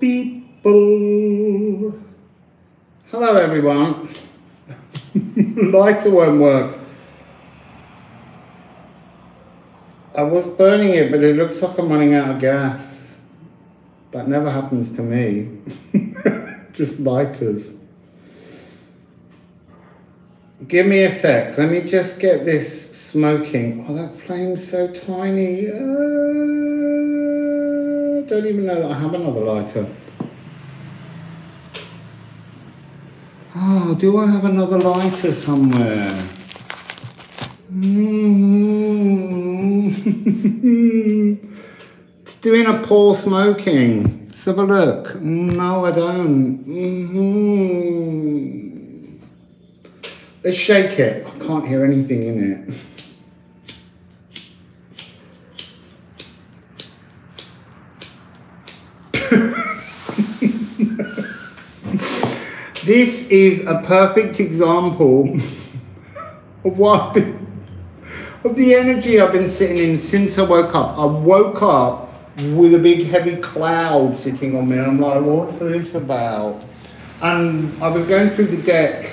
people. Hello everyone. Lighter won't work. I was burning it, but it looks like I'm running out of gas. That never happens to me. Just lighters. Give me a sec. Let me just get this smoking. Oh, that flame's so tiny. Don't even know that I have another lighter. Oh, do I have another lighter somewhere? It's doing a pour smoking. Let's have a look. No, I don't. Let's shake it. I can't hear anything in it. This is a perfect example of of the energy I've been sitting in since I woke up. I woke up with a big heavy cloud sitting on me and I'm like, what's this about? And I was going through the deck,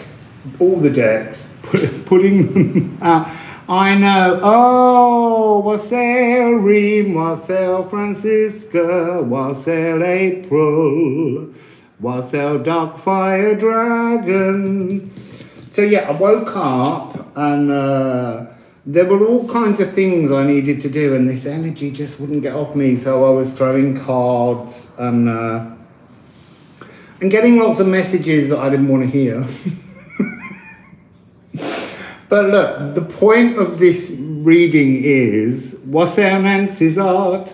all the decks, pulling them out. I know, oh, wassail Reem, wassail Francisca, wassail April, wassail Dark Fire Dragon. So yeah, I woke up and there were all kinds of things I needed to do and this energy just wouldn't get off me. So I was throwing cards and getting lots of messages that I didn't want to hear. But look, the point of this reading is, wassail Nancy's art.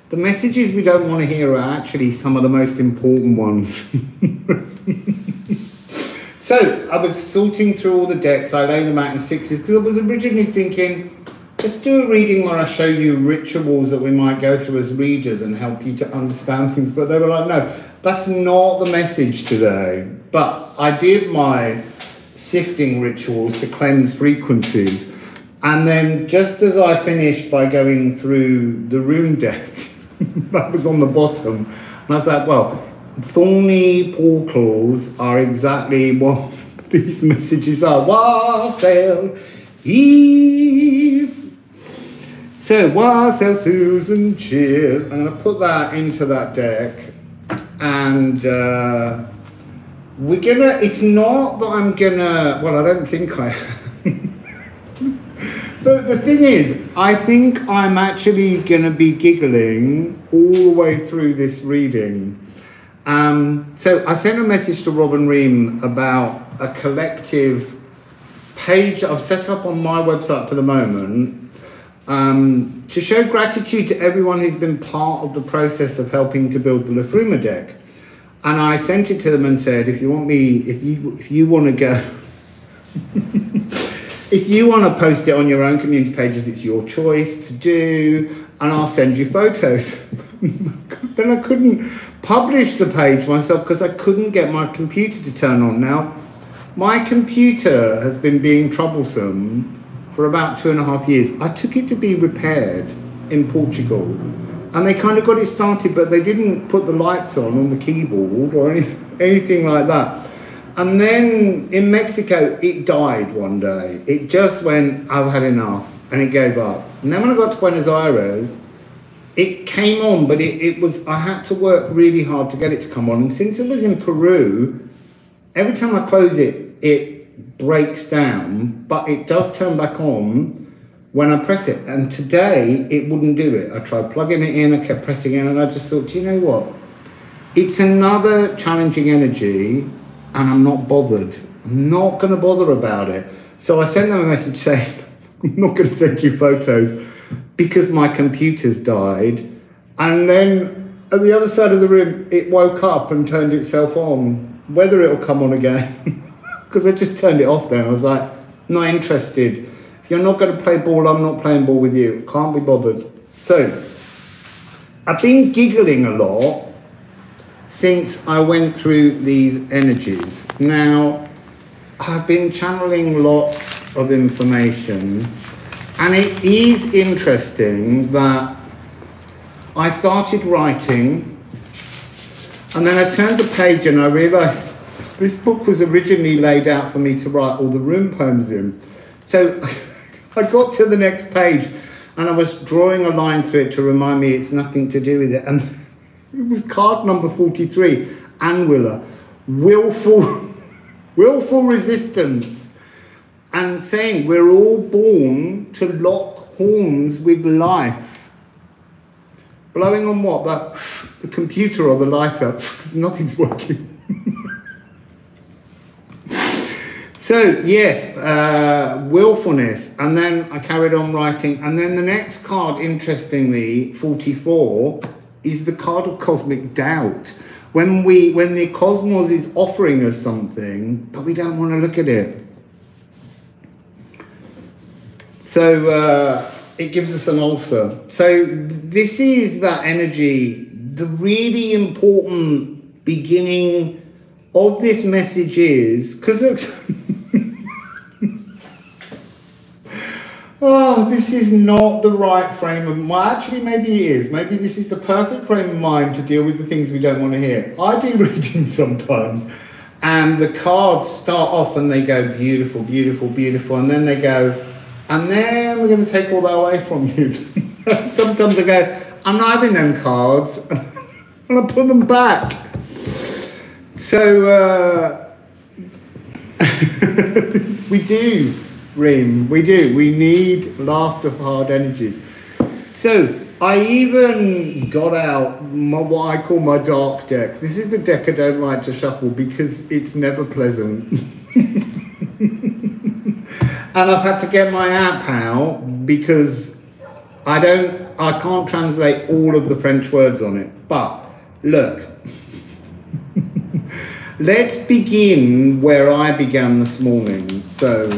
The messages we don't want to hear are actually some of the most important ones. So I was sorting through all the decks. I laid them out in sixes because I was originally thinking, let's do a reading where I show you rituals that we might go through as readers and help you to understand things. But they were like, no, that's not the message today. But I did my sifting rituals to cleanse frequencies. And then just as I finished by going through the rune deck, that was on the bottom, and I was like, well, thorny portals are exactly what these messages are. Wassail Eve. So wassail Susan, cheers. I'm going to put that into that deck and we're gonna, it's not that I'm gonna, well, I don't think I the thing is, I think I'm actually gonna be giggling all the way through this reading. So I sent a message to Robin Reem about a collective page I've set up on my website for the moment to show gratitude to everyone who's been part of the process of helping to build the Lafruma deck. And I sent it to them and said, if you want me, if you want to go, if you want to post it on your own community pages, it's your choice to do, and I'll send you photos. Then I couldn't publish the page myself because I couldn't get my computer to turn on. Now, my computer has been being troublesome for about 2.5 years. I took it to be repaired in Portugal. And they kind of got it started, but they didn't put the lights on the keyboard or anything like that. And then in Mexico, it died one day. It just went, I've had enough, and it gave up. And then when I got to Buenos Aires, it came on, but it was, I had to work really hard to get it to come on. And since it was in Peru, every time I close it, it breaks down, but it does turn back on when I press it. And today it wouldn't do it. I tried plugging it in, I kept pressing it, and I just thought, do you know what? It's another challenging energy and I'm not bothered. I'm not gonna bother about it. So I sent them a message saying, I'm not gonna send you photos because my computer's died. And then at the other side of the room, it woke up and turned itself on. Whether it'll come on again, because I just turned it off then. I was like, not interested. You're not going to play ball, I'm not playing ball with you. Can't be bothered. So, I've been giggling a lot since I went through these energies. Now, I've been channeling lots of information, and it is interesting that I started writing And then I turned the page and I realised this book was originally laid out for me to write all the rune poems in. So I got to the next page and I was drawing a line through it to remind me it's nothing to do with it. And it was card number 43, Anwiller, willful resistance. And saying we're all born to lock horns with life. Blowing on what? The computer or the lighter, because nothing's working. So, yes, willfulness. And then I carried on writing. And then the next card, interestingly, 44, is the card of cosmic doubt. When the cosmos is offering us something, but we don't want to look at it. So it gives us an ulcer. So this is that energy. The really important beginning of this message is, because oh, this is not the right frame of mind. Actually, maybe it is. Maybe this is the perfect frame of mind to deal with the things we don't want to hear. I do readings sometimes, and the cards start off and they go beautiful, beautiful, beautiful, and then they go, and then we're going to take all that away from you. Sometimes I go, I'm not having them cards, and I put them back. So we do, Rim, we do. We need laughter for hard energies. So I even got out what I call my dark deck. This is the deck I don't like to shuffle because it's never pleasant. And I've had to get my app out because I can't translate all of the French words on it. But look, let's begin where I began this morning. So,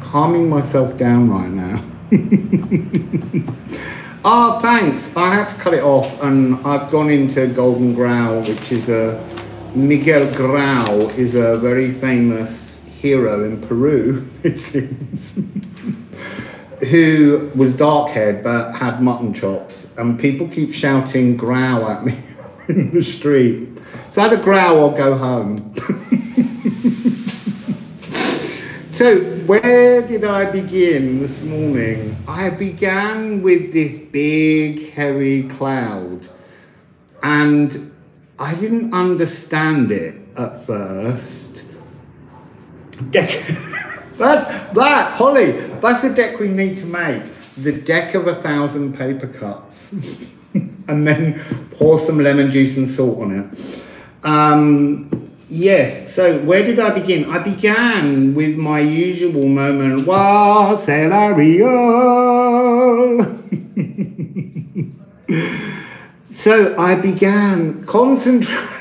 calming myself down right now. Ah, thanks. I had to cut it off and I've gone into Golden Grau, which is Miguel Grau is a very famous hero in Peru, it seems, who was dark-haired but had mutton chops, and people keep shouting Grau at me in the street. It's either Grau or go home. So where did I begin this morning? I began with this big, heavy cloud, and I didn't understand it at first. Deck. Holly, that's the deck we need to make. The deck of 1,000 paper cuts. And then pour some lemon juice and salt on it. Yes, so where did I begin? I began with my usual moment. Wa c'est la Rio. So I began concentrating.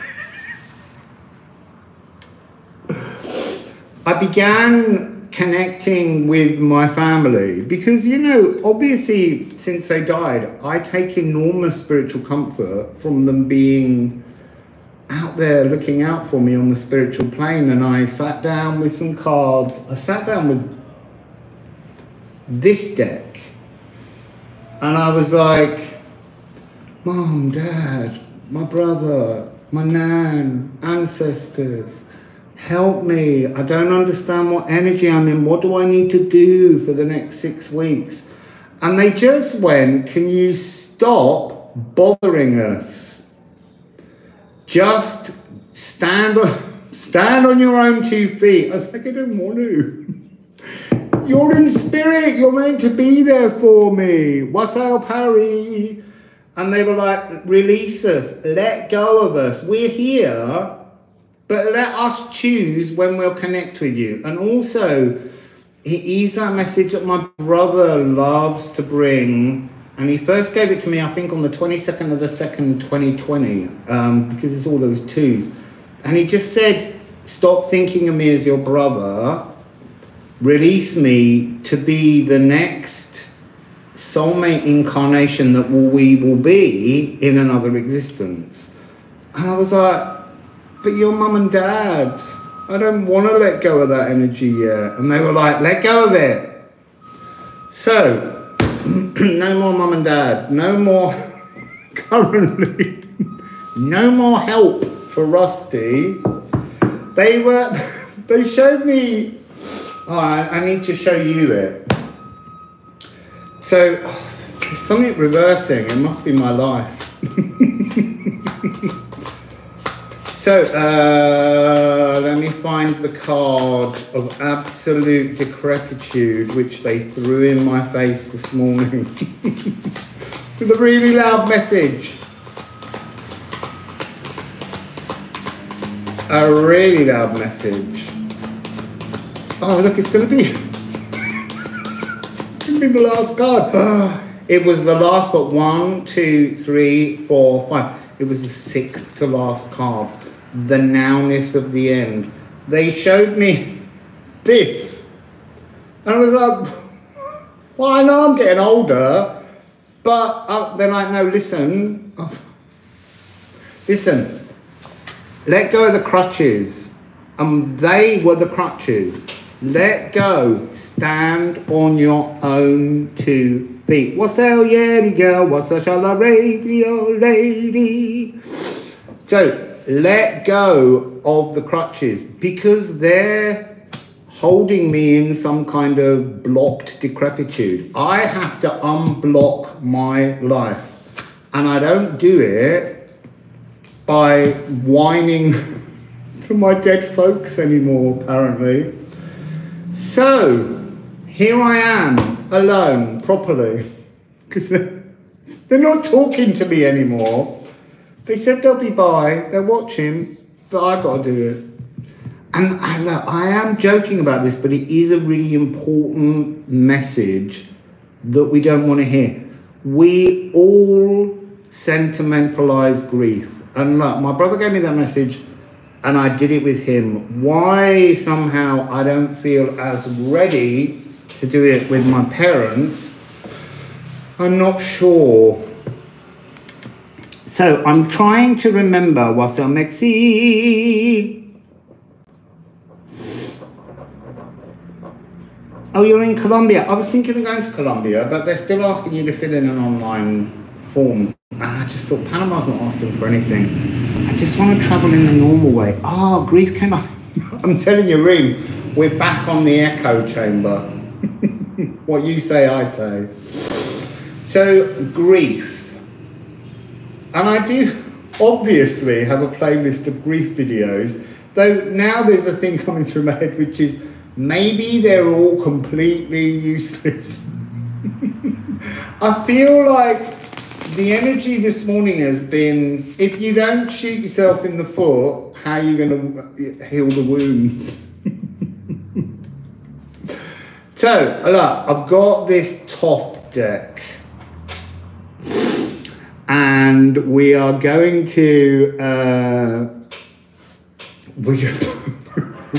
I began connecting with my family because, you know, obviously since they died, I take enormous spiritual comfort from them being out there looking out for me on the spiritual plane. And I sat down with some cards. I sat down with this deck and I was like, Mom, Dad, my brother, my nan, ancestors, help me. I don't understand what energy I'm in. What do I need to do for the next 6 weeks? And they just went, can you stop bothering us? Just stand on your own 2 feet. I was like, I don't want to. You're in spirit. You're meant to be there for me. Wasau Parry. And they were like, release us. Let go of us. We're here. But let us choose when we'll connect with you. And also, it is that message that my brother loves to bring. And he first gave it to me, I think, on the 22nd of the 2nd, 2020, because it's all those twos. And he just said, stop thinking of me as your brother. Release me to be the next soulmate incarnation that we will be in another existence. And I was like, but you're Mum and Dad. I don't want to let go of that energy yet. And they were like, let go of it. So, no more Mum and Dad. No more currently no more help for Rusty. They showed me, oh, I need to show you it. So, there's something reversing, it must be my life. So, let me find the card of absolute decrepitude which they threw in my face this morning with a really loud message. A really loud message. Oh, look, it's going to be the last card. It was the last, but 1, 2, 3, 4, 5. It was the 6th to last card. The nowness of the end. They showed me this. And I was like, well, I know I'm getting older, but they're like, no, listen. Listen, let go of the crutches. They were the crutches. Let go. Stand on your own 2 feet. What's up, yeah, girl? What's up, shala radio lady? So, let go of the crutches because they're holding me in some kind of blocked decrepitude. I have to unblock my life. And I don't do it by whining to my dead folks anymore, apparently. So, here I am, alone, properly. Because they're not talking to me anymore. They said they'll be by, they're watching, but I got to do it. And look, I am joking about this, but it is a really important message that we don't want to hear. We all sentimentalize grief. And look, my brother gave me that message and I did it with him. Why somehow I don't feel as ready to do it with my parents, I'm not sure. So I'm trying to remember what's on Mexi. Oh, you're in Colombia. I was thinking of going to Colombia, but they're still asking you to fill in an online form. And I just thought Panama's not asking for anything. I just want to travel in the normal way. Oh, grief came up. I'm telling you, Ring, we're back on the echo chamber. What you say, I say. So, grief. And I do obviously have a playlist of grief videos, though now there's a thing coming through my head, which is maybe they're all completely useless. I feel like the energy this morning has been, if you don't shoot yourself in the foot, how are you going to heal the wounds? So, look, I've got this Thoth deck. And we are going to, we're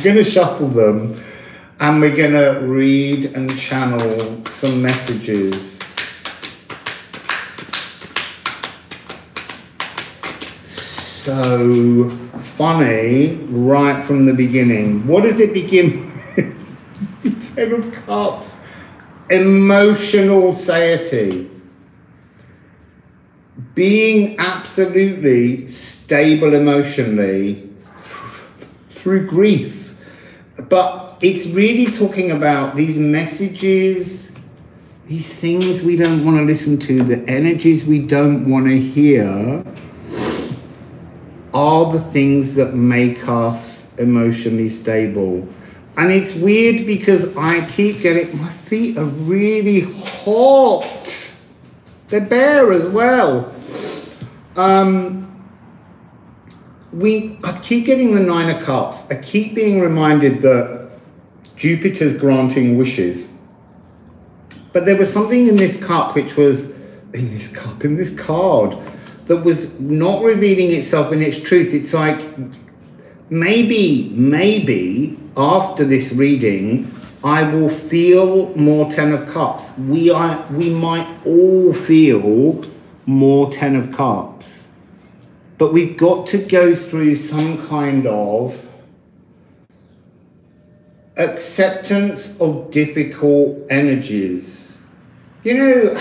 going to shuffle them and we're going to read and channel some messages. So funny right from the beginning. What does it begin with? The Ten of Cups. Emotional satiety. Being absolutely stable emotionally through grief. But it's really talking about these messages, these things we don't want to listen to, the energies we don't want to hear are the things that make us emotionally stable. And it's weird because I keep getting, my feet are really hot. They're bare as well. I keep getting the Nine of Cups. I keep being reminded that Jupiter's granting wishes. But there was something in this cup which was, in this card, that was not revealing itself in its truth. It's like, maybe after this reading, I will feel more Ten of Cups. We might all feel more Ten of Cups. But we've got to go through some kind of acceptance of difficult energies. You know,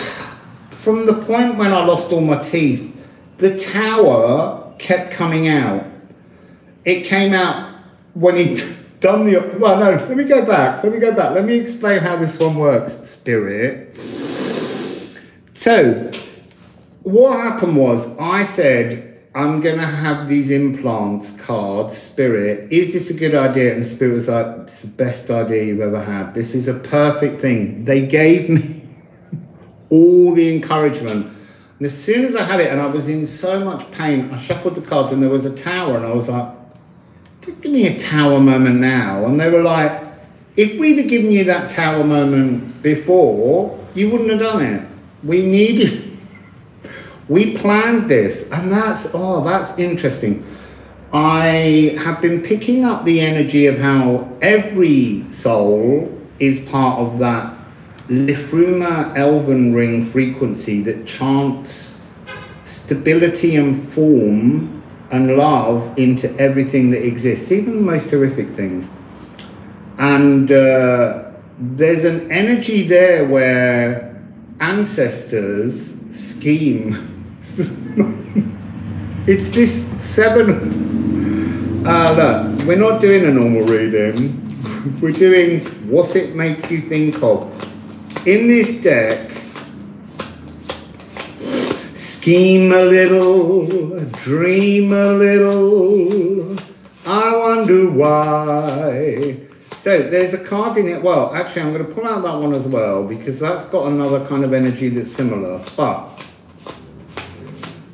from the point when I lost all my teeth, the tower kept coming out. It came out when he'd done the... Well, no, let me go back. Let me explain how this one works, Spirit. So, what happened was, I said, I'm going to have these implants card, Spirit. Is this a good idea? And Spirit was like, it's the best idea you've ever had. This is a perfect thing. They gave me all the encouragement. And as soon as I had it, and I was in so much pain, I shuffled the cards and there was a tower, and I was like, give me a tower moment now. And they were like, if we'd have given you that tower moment before, you wouldn't have done it. We planned this, and that's interesting. I have been picking up the energy of how every soul is part of that Lifruma Elven Ring frequency that chants stability and form and love into everything that exists, even the most horrific things. And there's an energy there where ancestors scheme. It's this look, we're not doing a normal reading. We're doing what's it make you think of. In this deck, scheme a little, dream a little, I wonder why. So there's a card in it. Well, actually, I'm going to pull out that one as well, because that's got another kind of energy that's similar. But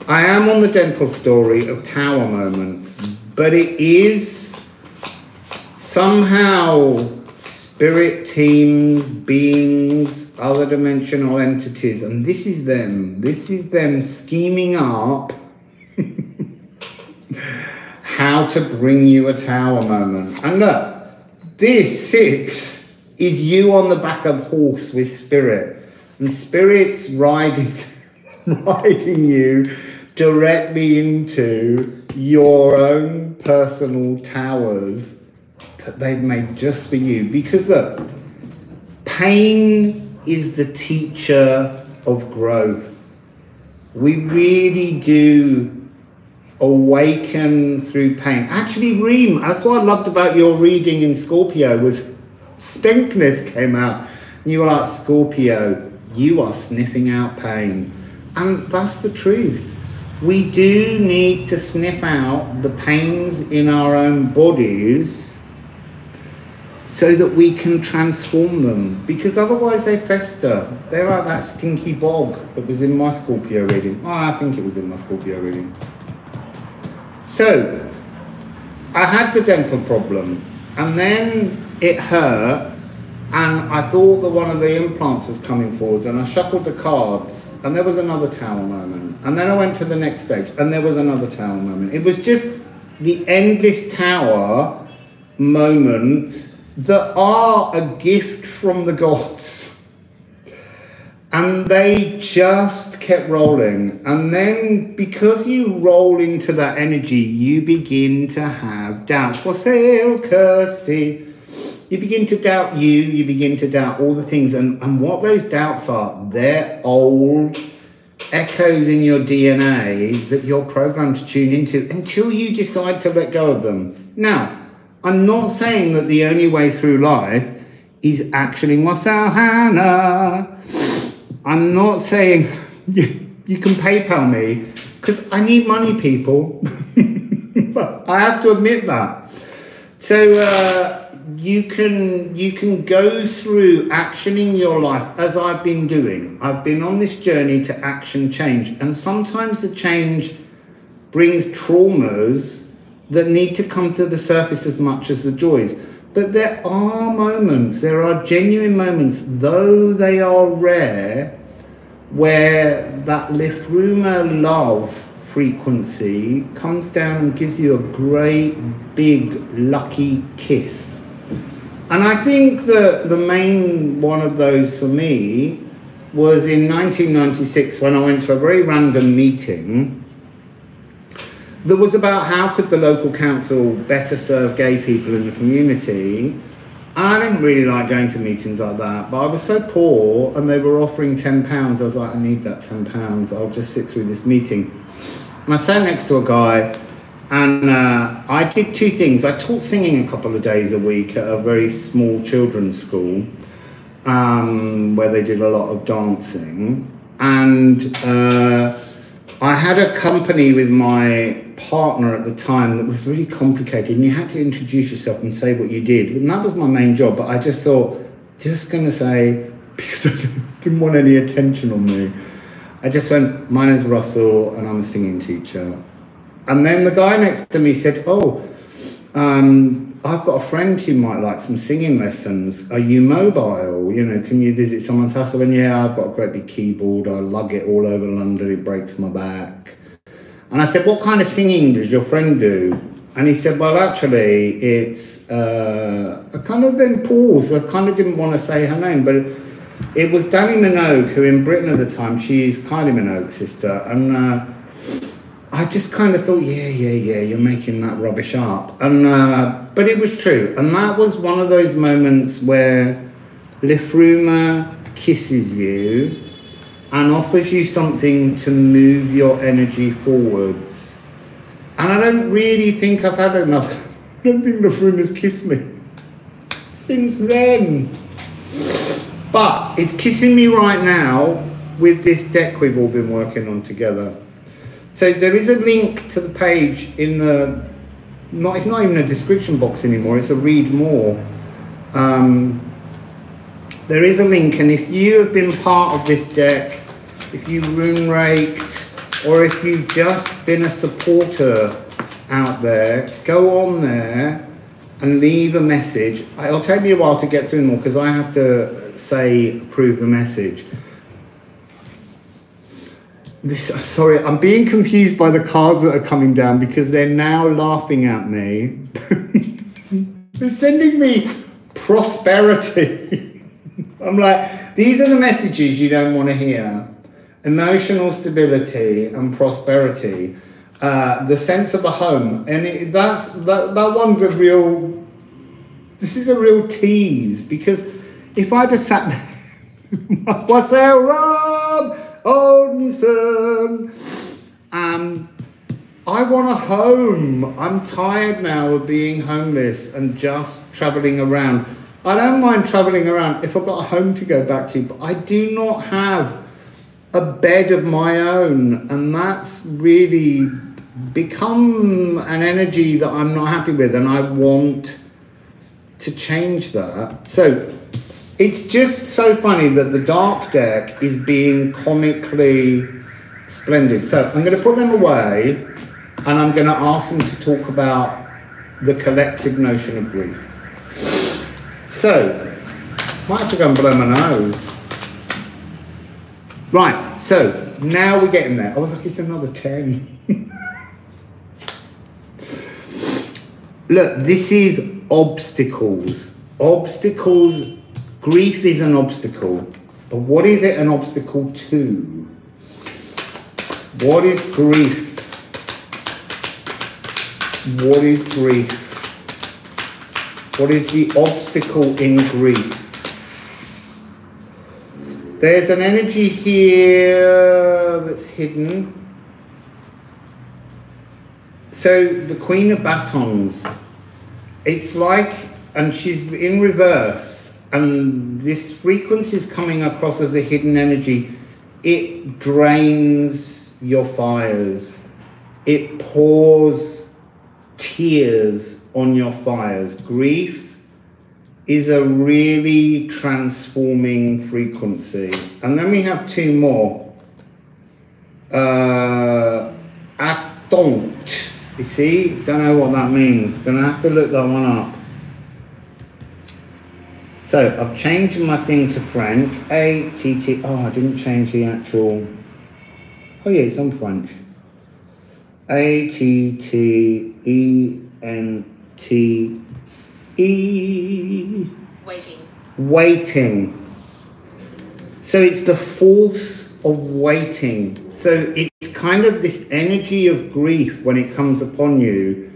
I am on the dental story of tower moments, but it is somehow spirit teams, beings, other dimensional entities, and this is them scheming up how to bring you a tower moment. And look, this 6 is you on the back of a horse with spirit, and spirit's riding you directly into your own personal towers that they've made just for you. Because look, pain is the teacher of growth. We really do awaken through pain. Actually, Reem, that's what I loved about your reading in Scorpio, was Stinkness came out. And you were like, Scorpio, you are sniffing out pain. And that's the truth. We do need to sniff out the pains in our own bodies so that we can transform them, because otherwise they fester. They're like that stinky bog that was in my Scorpio reading. Oh, I think it was in my Scorpio reading. So, I had the dental problem, and then it hurt, and I thought that one of the implants was coming forwards, and I shuffled the cards, and there was another tower moment. And then I went to the next stage, and there was another tower moment. It was just the endless tower moments that are a gift from the gods. And they just kept rolling. And then because you roll into that energy, you begin to have doubts. For sale, Kirsty. You begin to doubt you begin to doubt all the things. And what those doubts are, they're old echoes in your DNA that you're programmed to tune into until you decide to let go of them. Now, I'm not saying that the only way through life is actioning Wasau Hannah. I'm not saying you can PayPal me, because I need money, people. I have to admit that. So you can go through actioning your life as I've been doing. I've been on this journey to action change, and sometimes the change brings traumas that need to come to the surface as much as the joys. But there are moments, there are genuine moments, though they are rare, where that Lifruma love frequency comes down and gives you a great big lucky kiss. And I think that the main one of those for me was in 1996, when I went to a very random meeting that was about how could the local council better serve gay people in the community. And I didn't really like going to meetings like that, but I was so poor and they were offering £10. I was like, I need that £10. I'll just sit through this meeting. And I sat next to a guy, and I did two things. I taught singing a couple of days a week at a very small children's school, where they did a lot of dancing. And I had a company with my partner at the time that was really complicated, and you had to introduce yourself and say what you did. And that was my main job, but I just thought, just going to say, because I didn't want any attention on me, I just went, my name's Russell and I'm a singing teacher. And then the guy next to me said, oh, I've got a friend who might like some singing lessons. Are you mobile? You know, can you visit someone's house? I went, yeah, I've got a great big keyboard. I lug it all over London. It breaks my back. And I said, what kind of singing does your friend do? And he said, well, actually, it's, I kind of then paused. I kind of didn't want to say her name, but it was Dannii Minogue, who in Britain at the time, she's Kylie Minogue's sister. And I just kind of thought, yeah, you're making that rubbish up. And but it was true. And that was one of those moments where Lifruma kisses you and offers you something to move your energy forwards. And I don't really think I've had enough. I don't think Lifruma's kissed me since then. But it's kissing me right now with this deck we've all been working on together. So there is a link to the page in the, it's not even a description box anymore, it's a read more. There is a link, and if you have been part of this deck, if you rune raked, or if you've just been a supporter out there, go on there and leave a message. It'll take me a while to get through them all because I have to approve the message. Sorry, I'm being confused by the cards that are coming down because they're now laughing at me. They're sending me prosperity. I'm like, these are the messages you don't want to hear. Emotional stability and prosperity. The sense of a home. And that one's a real, this is a real tease, because if I just sat there, what's that, Rob Odinson? I want a home. I'm tired now of being homeless and just traveling around. I don't mind traveling around if I've got a home to go back to, but I do not have a bed of my own, and that's really become an energy that I'm not happy with, and I want to change that. So it's just so funny that the dark deck is being comically splendid. So I'm going to put them away, and I'm going to ask them to talk about the collective notion of grief. So, might have to go and blow my nose. Right, so now we're getting there. I was like, it's another 10. Look, this is obstacles. Obstacles, grief is an obstacle. But what is it an obstacle to? What is grief? What is grief? What is the obstacle in grief? There's an energy here that's hidden. So the Queen of Batons, it's like, and she's in reverse, and this frequency is coming across as a hidden energy. It drains your fires. It pours tears on your fires. Grief is a really transforming frequency. And then we have two more. Attente. You see? Don't know what that means. Gonna have to look that one up. So I've changed my thing to French. A-T-T. Oh, I didn't change the actual. Oh yeah, it's on French. A-T-T-E-N-T-E. Waiting. So it's the force of waiting. So it's kind of this energy of grief when it comes upon you.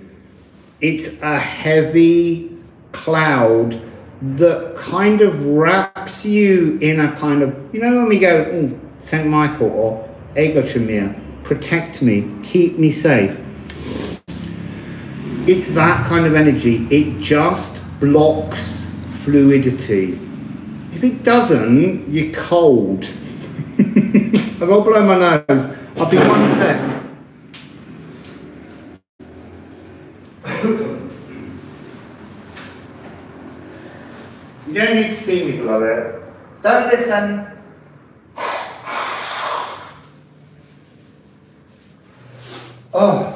It's a heavy cloud that kind of wraps you in a kind of, you know, when we go, Saint Michael or Ego Shamir, protect me, keep me safe. It's that kind of energy. It just blocks fluidity. If it doesn't, you're cold. I've got to blow my nose. I'll be 1 sec. You don't need to see me blow it. Don't listen. Oh.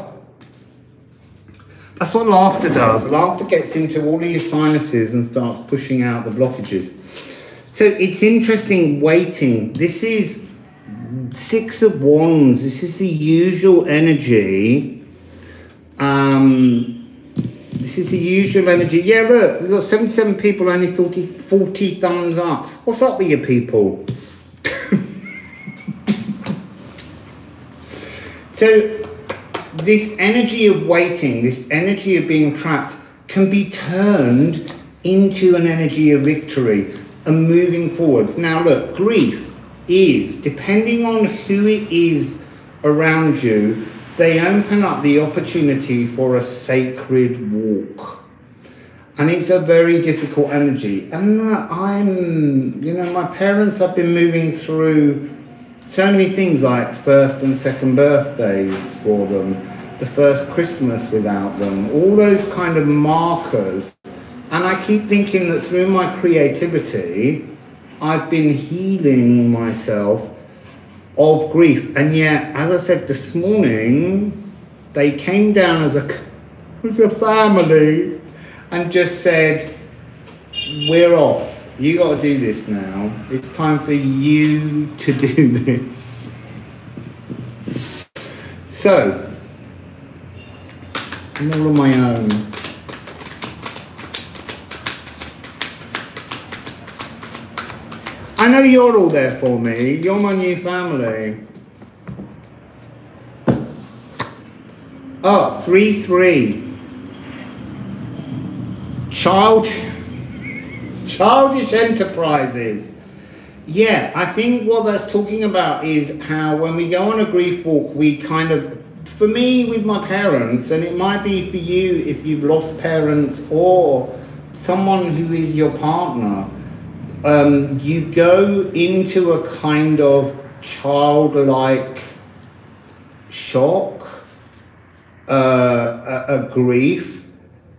That's what laughter does. Laughter gets into all of your sinuses and starts pushing out the blockages. So it's interesting waiting. This is 6 of Wands. This is the usual energy. This is the usual energy. Yeah, look, we've got 77 people, only 40 thumbs up. What's up with you people? So this energy of waiting, this energy of being trapped can be turned into an energy of victory and moving forwards. Now look, grief is, depending on who it is around you, they open up the opportunity for a sacred walk. And it's a very difficult energy. And my parents have been moving through so many things like first and second birthdays for them, the first Christmas without them, all those kind of markers. And I keep thinking that through my creativity, I've been healing myself of grief. And yet, as I said this morning, they came down as a family and just said, we're off. You got to do this now. It's time for you to do this. So, I'm all on my own. I know you're all there for me. You're my new family. Oh, 3-3. Childish enterprises. Yeah, I think what that's talking about is how when we go on a grief walk, we kind of, for me with my parents, and it might be for you if you've lost parents or someone who is your partner, you go into a kind of childlike shock, a grief.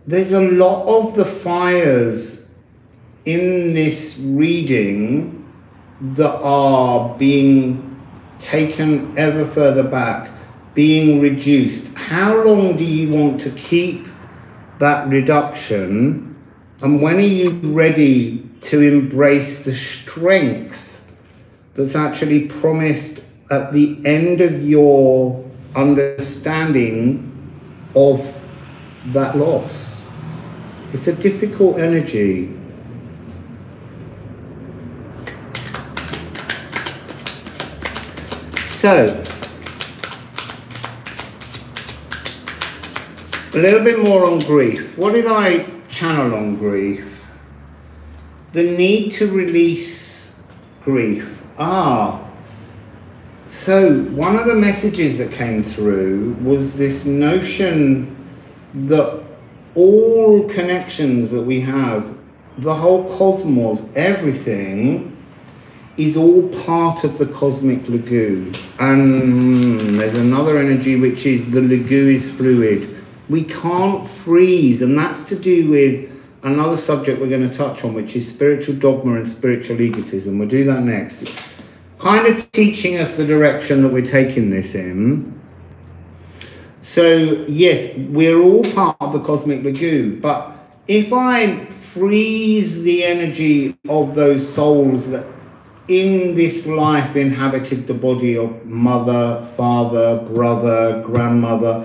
There's a lot of the fires in this reading that are being taken ever further back, being reduced. How long do you want to keep that reduction? And when are you ready to embrace the strength that's actually promised at the end of your understanding of that loss? It's a difficult energy. So, a little bit more on grief. What did I channel on grief? The need to release grief. So one of the messages that came through was this notion that all connections that we have, the whole cosmos, everything, is all part of the cosmic lagoon. And there's another energy which is the lagoon is fluid. We can't freeze, and that's to do with another subject we're going to touch on, which is spiritual dogma and spiritual egotism. We'll do that next. It's kind of teaching us the direction that we're taking this in. So yes, we're all part of the cosmic lagoon, but if I freeze the energy of those souls that in this life inhabited the body of mother, father, brother, grandmother,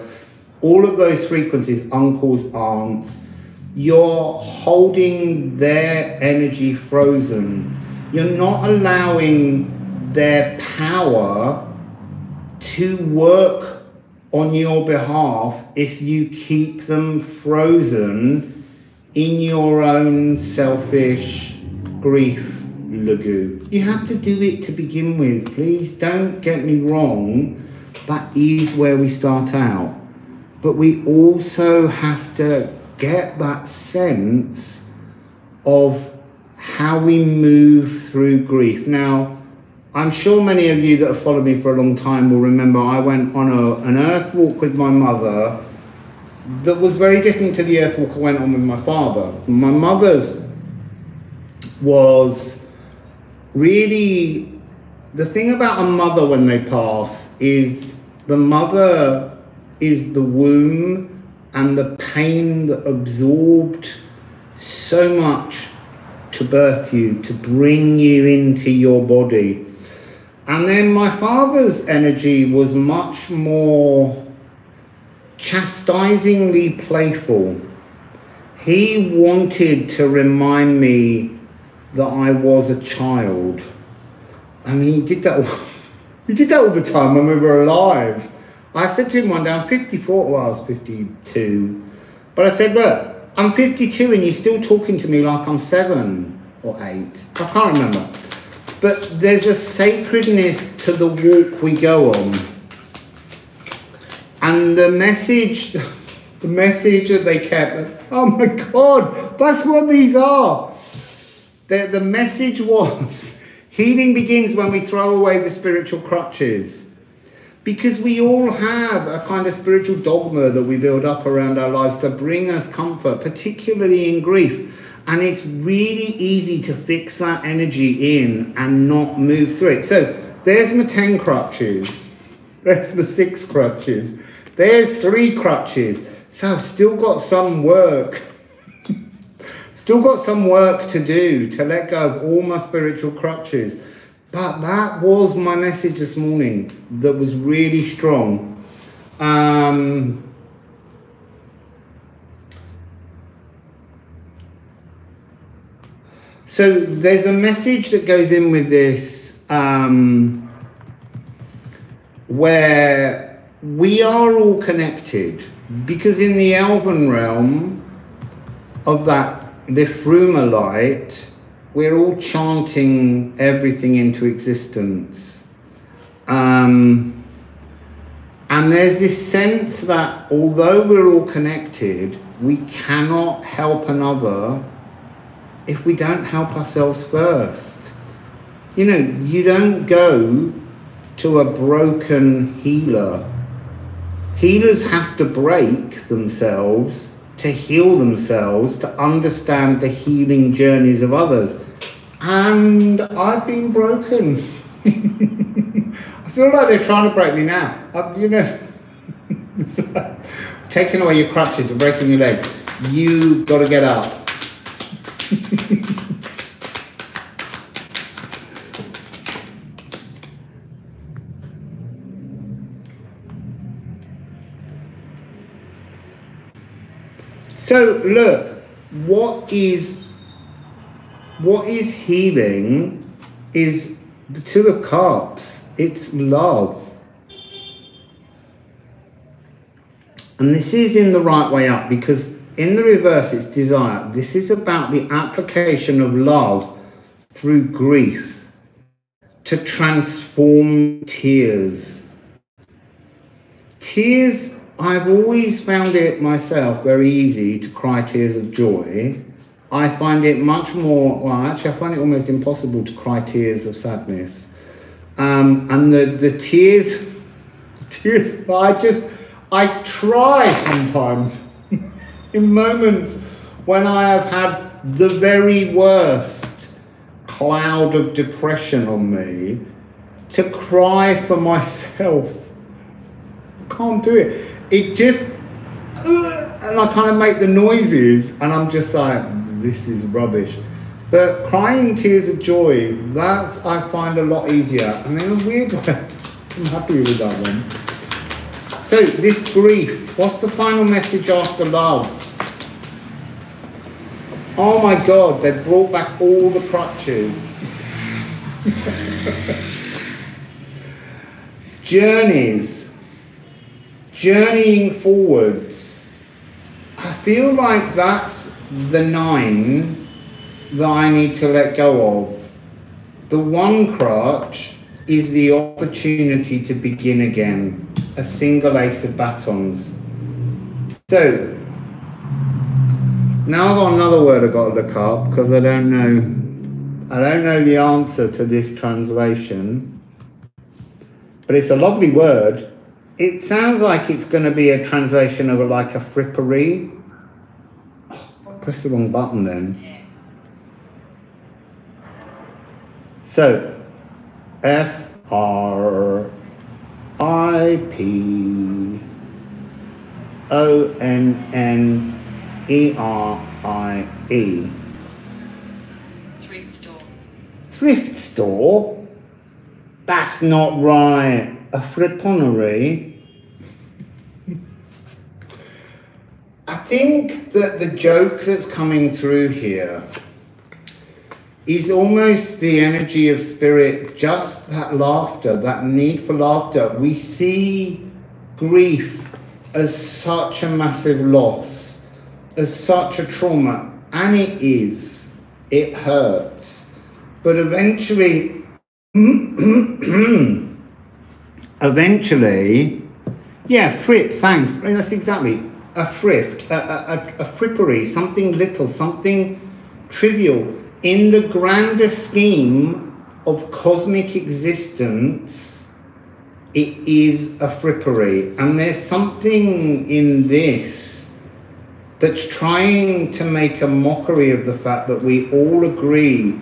all of those frequencies, uncles, aunts, you're holding their energy frozen. You're not allowing their power to work on your behalf if you keep them frozen in your own selfish grief lagoon. You have to do it to begin with. Please don't get me wrong, That is where we start out. But we also have to get that sense of how we move through grief. Now, I'm sure many of you that have followed me for a long time will remember I went on an earth walk with my mother that was very different to the earth walk I went on with my father. My mother's was really, the thing about a mother when they pass is the mother is the womb and the pain that absorbed so much to birth you, to bring you into your body. And then my father's energy was much more chastisingly playful. He wanted to remind me that I was a child. I mean, he did that all the time when we were alive. I said to him one day, I'm 54, well, I was 52. But I said, look, I'm 52 and you're still talking to me like I'm 7 or 8. I can't remember. But there's a sacredness to the walk we go on. And the message that they kept, oh my God, that's what these are. The message was, healing begins when we throw away the spiritual crutches. Because we all have a kind of spiritual dogma that we build up around our lives to bring us comfort, particularly in grief. And it's really easy to fix that energy in and not move through it. So there's my 10 crutches. There's my 6 crutches. There's 3 crutches. So I've still got some work. Still got some work to do to let go of all my spiritual crutches. But that was my message this morning that was really strong. So there's a message that goes in with this where we are all connected, because in the elven realm of that Lifruma light, we're all chanting everything into existence. And there's this sense that although we're all connected, we cannot help another if we don't help ourselves first. You know, you don't go to a broken healer. Healers have to break themselves to heal themselves, to understand the healing journeys of others. And I've been broken. I feel like they're trying to break me now. You know, taking away your crutches and breaking your legs. You got to get up. So look, what is healing is the 2 of Cups. It's love. And this is in the right way up, because in the reverse it's desire. This is about the application of love through grief to transform tears. Tears, I've always found it myself very easy to cry tears of joy. I find it much more, well, actually I find it almost impossible to cry tears of sadness. And the tears, I try sometimes in moments when I have had the very worst cloud of depression on me to cry for myself. I can't do it. It just, and I kind of make the noises and I'm just like, this is rubbish. But crying tears of joy, that's, I find a lot easier. I mean, in a weird way, I'm happy with that one. So this grief, what's the final message after love? Oh my God, they brought back all the crutches. Journeying forwards. I feel like that's the 9 that I need to let go of. The 1 crutch is the opportunity to begin again. A single ace of batons. So, now I've got another word I've got to look up because I don't know the answer to this translation. But it's a lovely word. It sounds like it's going to be a translation of like a frippery. Oh, I pressed the wrong button then. So, FRIPPONNERIE. Thrift store. Thrift store? That's not right. A fripponery. I think that the joke that's coming through here is almost the energy of spirit, just that laughter, that need for laughter. We see grief as such a massive loss, as such a trauma, and it is. It hurts. But eventually, yeah, frip, thanks. That's exactly a thrift, a frippery, something little, something trivial. In the grander scheme of cosmic existence, it is a frippery. And there's something in this that's trying to make a mockery of the fact that we all agree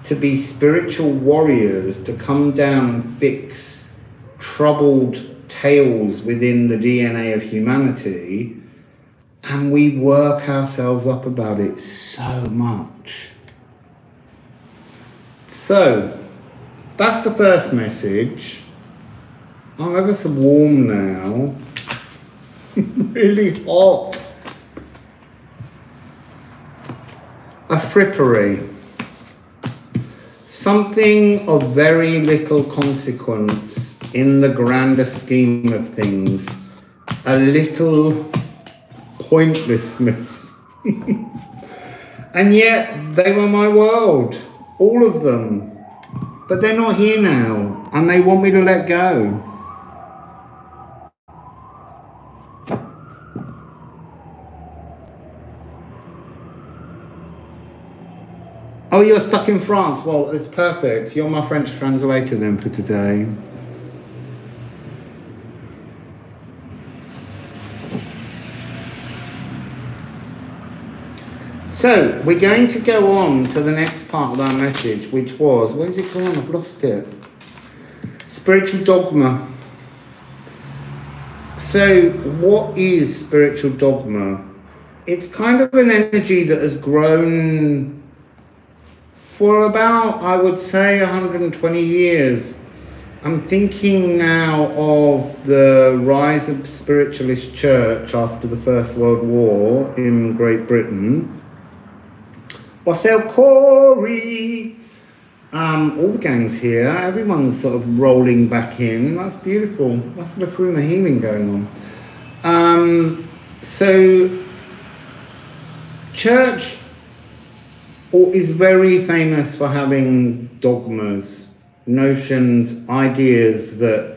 to be spiritual warriors, to come down and fix troubled tales within the DNA of humanity, and we work ourselves up about it so much. So, that's the first message. I'm ever so warm now. Really hot. A frippery. Something of very little consequence in the grander scheme of things. A little pointlessness. And yet, they were my world. All of them. But they're not here now. And they want me to let go. Oh, you're stuck in France. Well, it's perfect. You're my French translator then for today. So, we're going to go on to the next part of our message, which was, where's it gone? I've lost it. Spiritual dogma. So, what is spiritual dogma? It's kind of an energy that has grown for about, I would say, 120 years. I'm thinking now of the rise of spiritualist church after the First World War in Great Britain. Wassail Corey! All the gangs here, everyone's sort of rolling back in. That's beautiful. That's the Fruma healing going on. So, church is very famous for having dogmas, notions, ideas that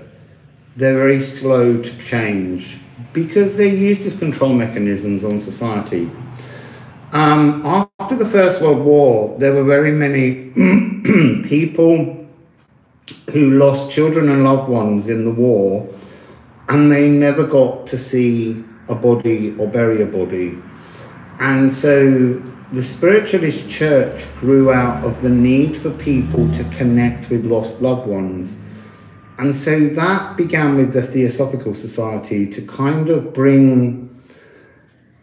they're very slow to change because they're used as control mechanisms on society. After the First World War, there were very many people who lost children and loved ones in the war, and they never got to see a body or bury a body. And so the spiritualist church grew out of the need for people to connect with lost loved ones. And so that began with the Theosophical Society to kind of bring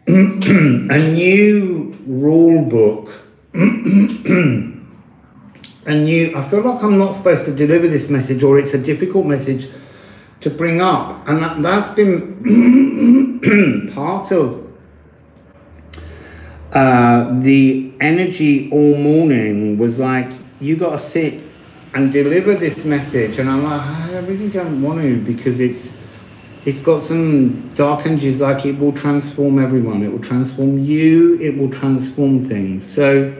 a new rule book, I feel like I'm not supposed to deliver this message, or it's a difficult message to bring up. And that's been part of the energy all morning, was like, you got to sit and deliver this message. And I'm like, I really don't want to, because it's got some dark energies, like it will transform everyone. It will transform you. It will transform things. So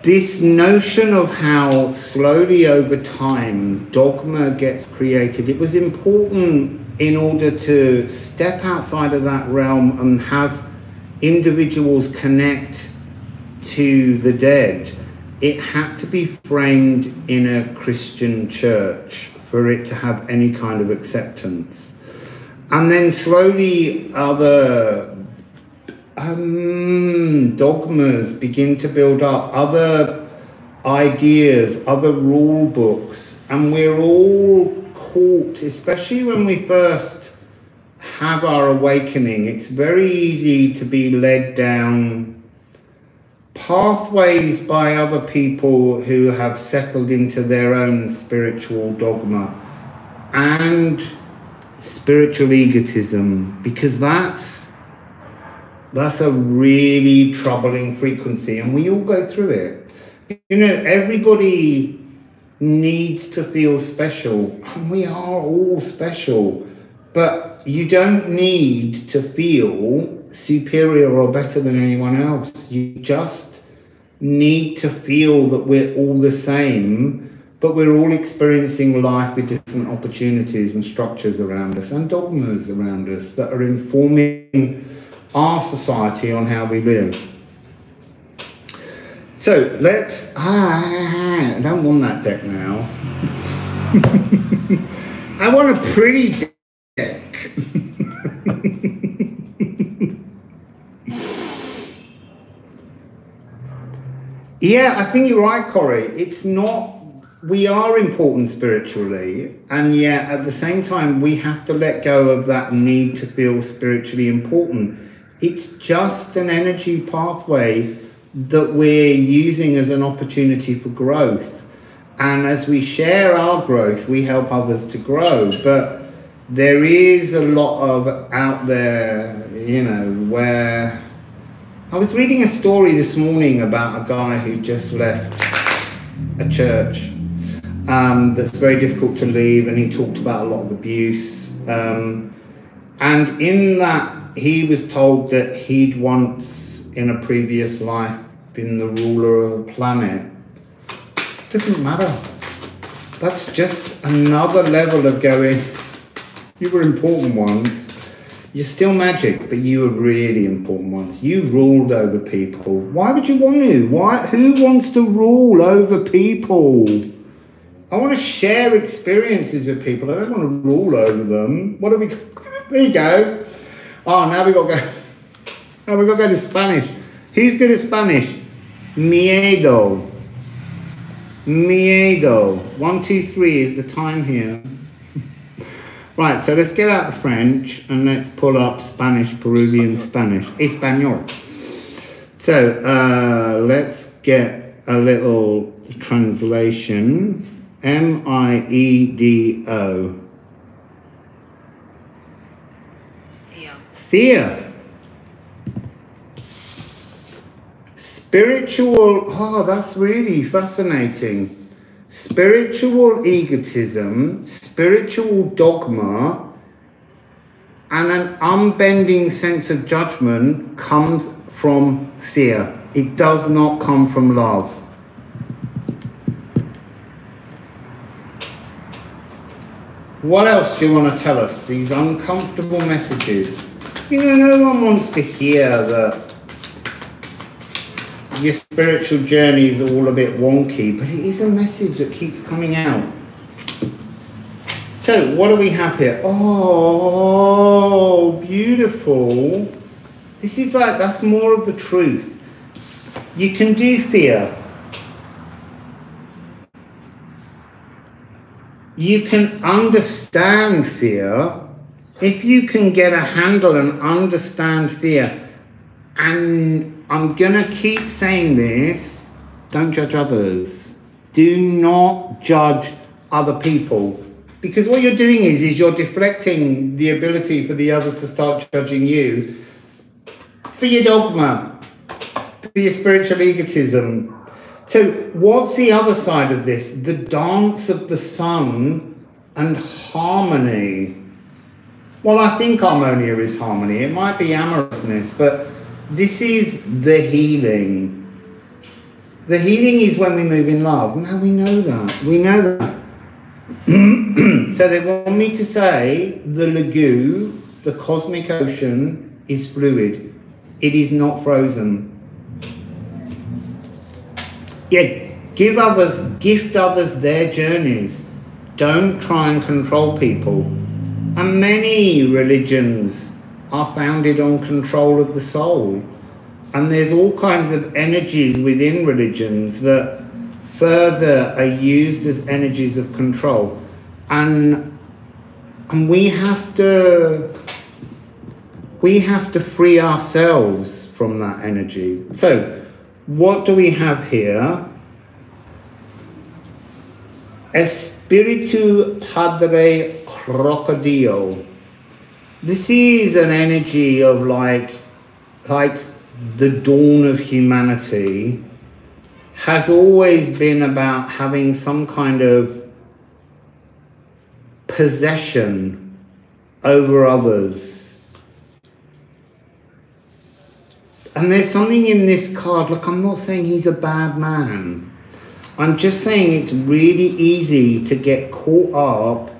this notion of how slowly over time dogma gets created, it was important in order to step outside of that realm and have individuals connect to the dead. It had to be framed in a Christian church for it to have any kind of acceptance. And then slowly other dogmas begin to build up, other ideas, other rule books, and we're all caught, especially when we first have our awakening. It's very easy to be led down pathways by other people who have settled into their own spiritual dogma and spiritual egotism, because that's a really troubling frequency, and we all go through it. You know, everybody needs to feel special, and we are all special, but you don't need to feel superior or better than anyone else. You just need to feel that we're all the same, but we're all experiencing life with different opportunities and structures around us and dogmas around us that are informing our society on how we live. So let's, I don't want that deck now. I want a pretty deck. Yeah, I think you're right, Corey. It's not, we are important spiritually, and yet at the same time, we have to let go of that need to feel spiritually important. It's just an energy pathway that we're using as an opportunity for growth. And as we share our growth, we help others to grow. But there is a lot of out there, you know, where I was reading a story this morning about a guy who just left a church that's very difficult to leave, and he talked about a lot of abuse. And in that, he was told that he'd once, in a previous life, been the ruler of a planet. Doesn't matter. That's just another level of going, you were important once. You're still magic, but you were really important once. You ruled over people. Why would you want to? Who wants to rule over people? I want to share experiences with people. I don't want to rule over them. What do we? There you go. Oh, now we got to go. Now we got to go to Spanish. Who's good at Spanish? Miedo. Miedo. 1, 2, 3 is the time here. Right, so let's get out the French and let's pull up Spanish, Peruvian Spanish. Espanol. So let's get a little translation. M-I-E-D-O. Fear. Fear. Spiritual, oh, that's really fascinating. Spiritual egotism, spiritual dogma, and an unbending sense of judgment comes from fear. It does not come from love. What else do you want to tell us? These uncomfortable messages. You know, no one wants to hear that your spiritual journey is all a bit wonky, but it is a message that keeps coming out. So, what do we have here? Oh, beautiful. This is like, that's more of the truth. You can do fear. You can understand fear. If you can get a handle and understand fear, and I'm going to keep saying this, don't judge others. Do not judge other people. Because what you're doing is you're deflecting the ability for the others to start judging you for your dogma, for your spiritual egotism. So what's the other side of this? The dance of the sun and harmony. Well, I think harmonia is harmony. It might be amorousness, but this is the healing. The healing is when we move in love. Now we know that. We know that. So they want me to say the lagoon, the cosmic ocean, is fluid. It is not frozen. Yeah, gift others their journeys. Don't try and control people. And many religions are founded on control of the soul. And there's all kinds of energies within religions that further are used as energies of control. And we have to free ourselves from that energy. So what do we have here? Espiritu Padre Crocodilo. This is an energy of like the dawn of humanity. Has always been about having some kind of possession over others. And there's something in this card. Look, I'm not saying he's a bad man. I'm just saying it's really easy to get caught up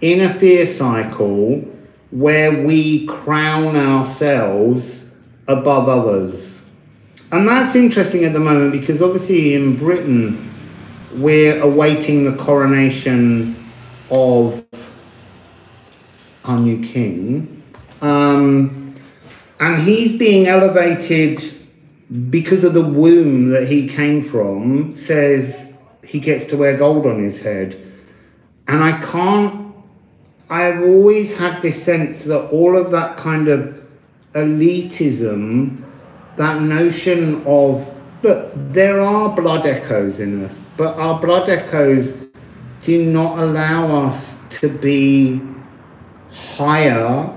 in a fear cycle where we crown ourselves above others. And that's interesting at the moment because obviously in Britain we're awaiting the coronation of our new king. And he's being elevated because of the womb that he came from, says he gets to wear gold on his head. And I've always had this sense that all of that kind of elitism, that notion of, look, there are blood echoes in us, but our blood echoes do not allow us to be higher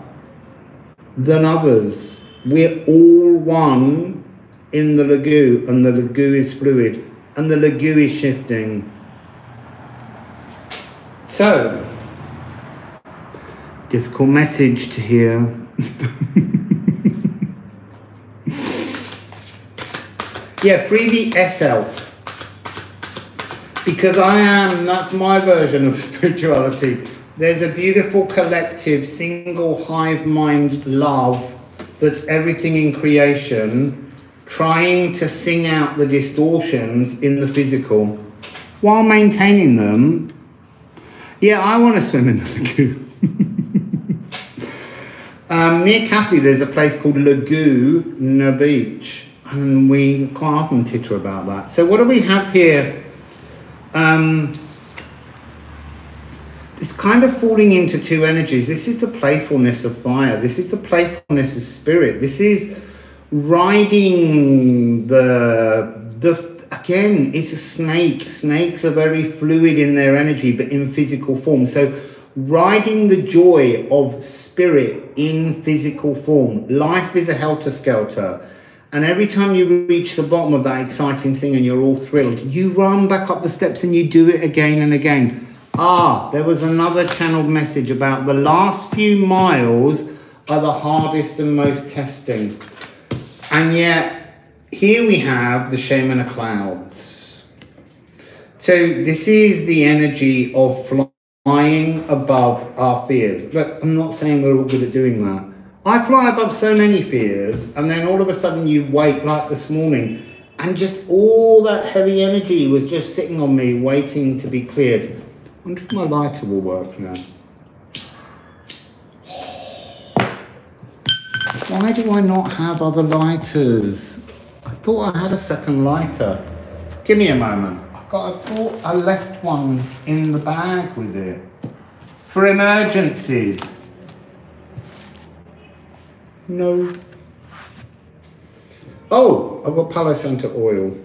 than others. We're all one in the lagoon, and the lagoon is fluid, and the lagoon is shifting. So, difficult message to hear. Yeah, free the S-Elf. Because that's my version of spirituality. There's a beautiful collective, single hive mind love that's everything in creation, trying to sing out the distortions in the physical while maintaining them. Yeah, I want to swim in the lagoon. Near Cathay, there's a place called Laguna Beach. And we quite often titter about that. So what do we have here? It's kind of falling into two energies. This is the playfulness of fire. This is the playfulness of spirit. This is riding again, it's a snake. Snakes are very fluid in their energy, but in physical form. So riding the joy of spirit in physical form. Life is a helter-skelter. And every time you reach the bottom of that exciting thing and you're all thrilled, you run back up the steps and you do it again and again. There was another channeled message about the last few miles are the hardest and most testing. And yet, here we have the Shaman of Clouds. So this is the energy of flying above our fears. Look, I'm not saying we're all good at doing that. I fly above so many fears, and then all of a sudden you wake, like this morning, and just all that heavy energy was just sitting on me, waiting to be cleared. I wonder if my lighter will work now. Why do I not have other lighters? I thought I had a second lighter. Give me a moment. I thought I left one in the bag with it. For emergencies. No. Oh, I've got Palo Santo oil.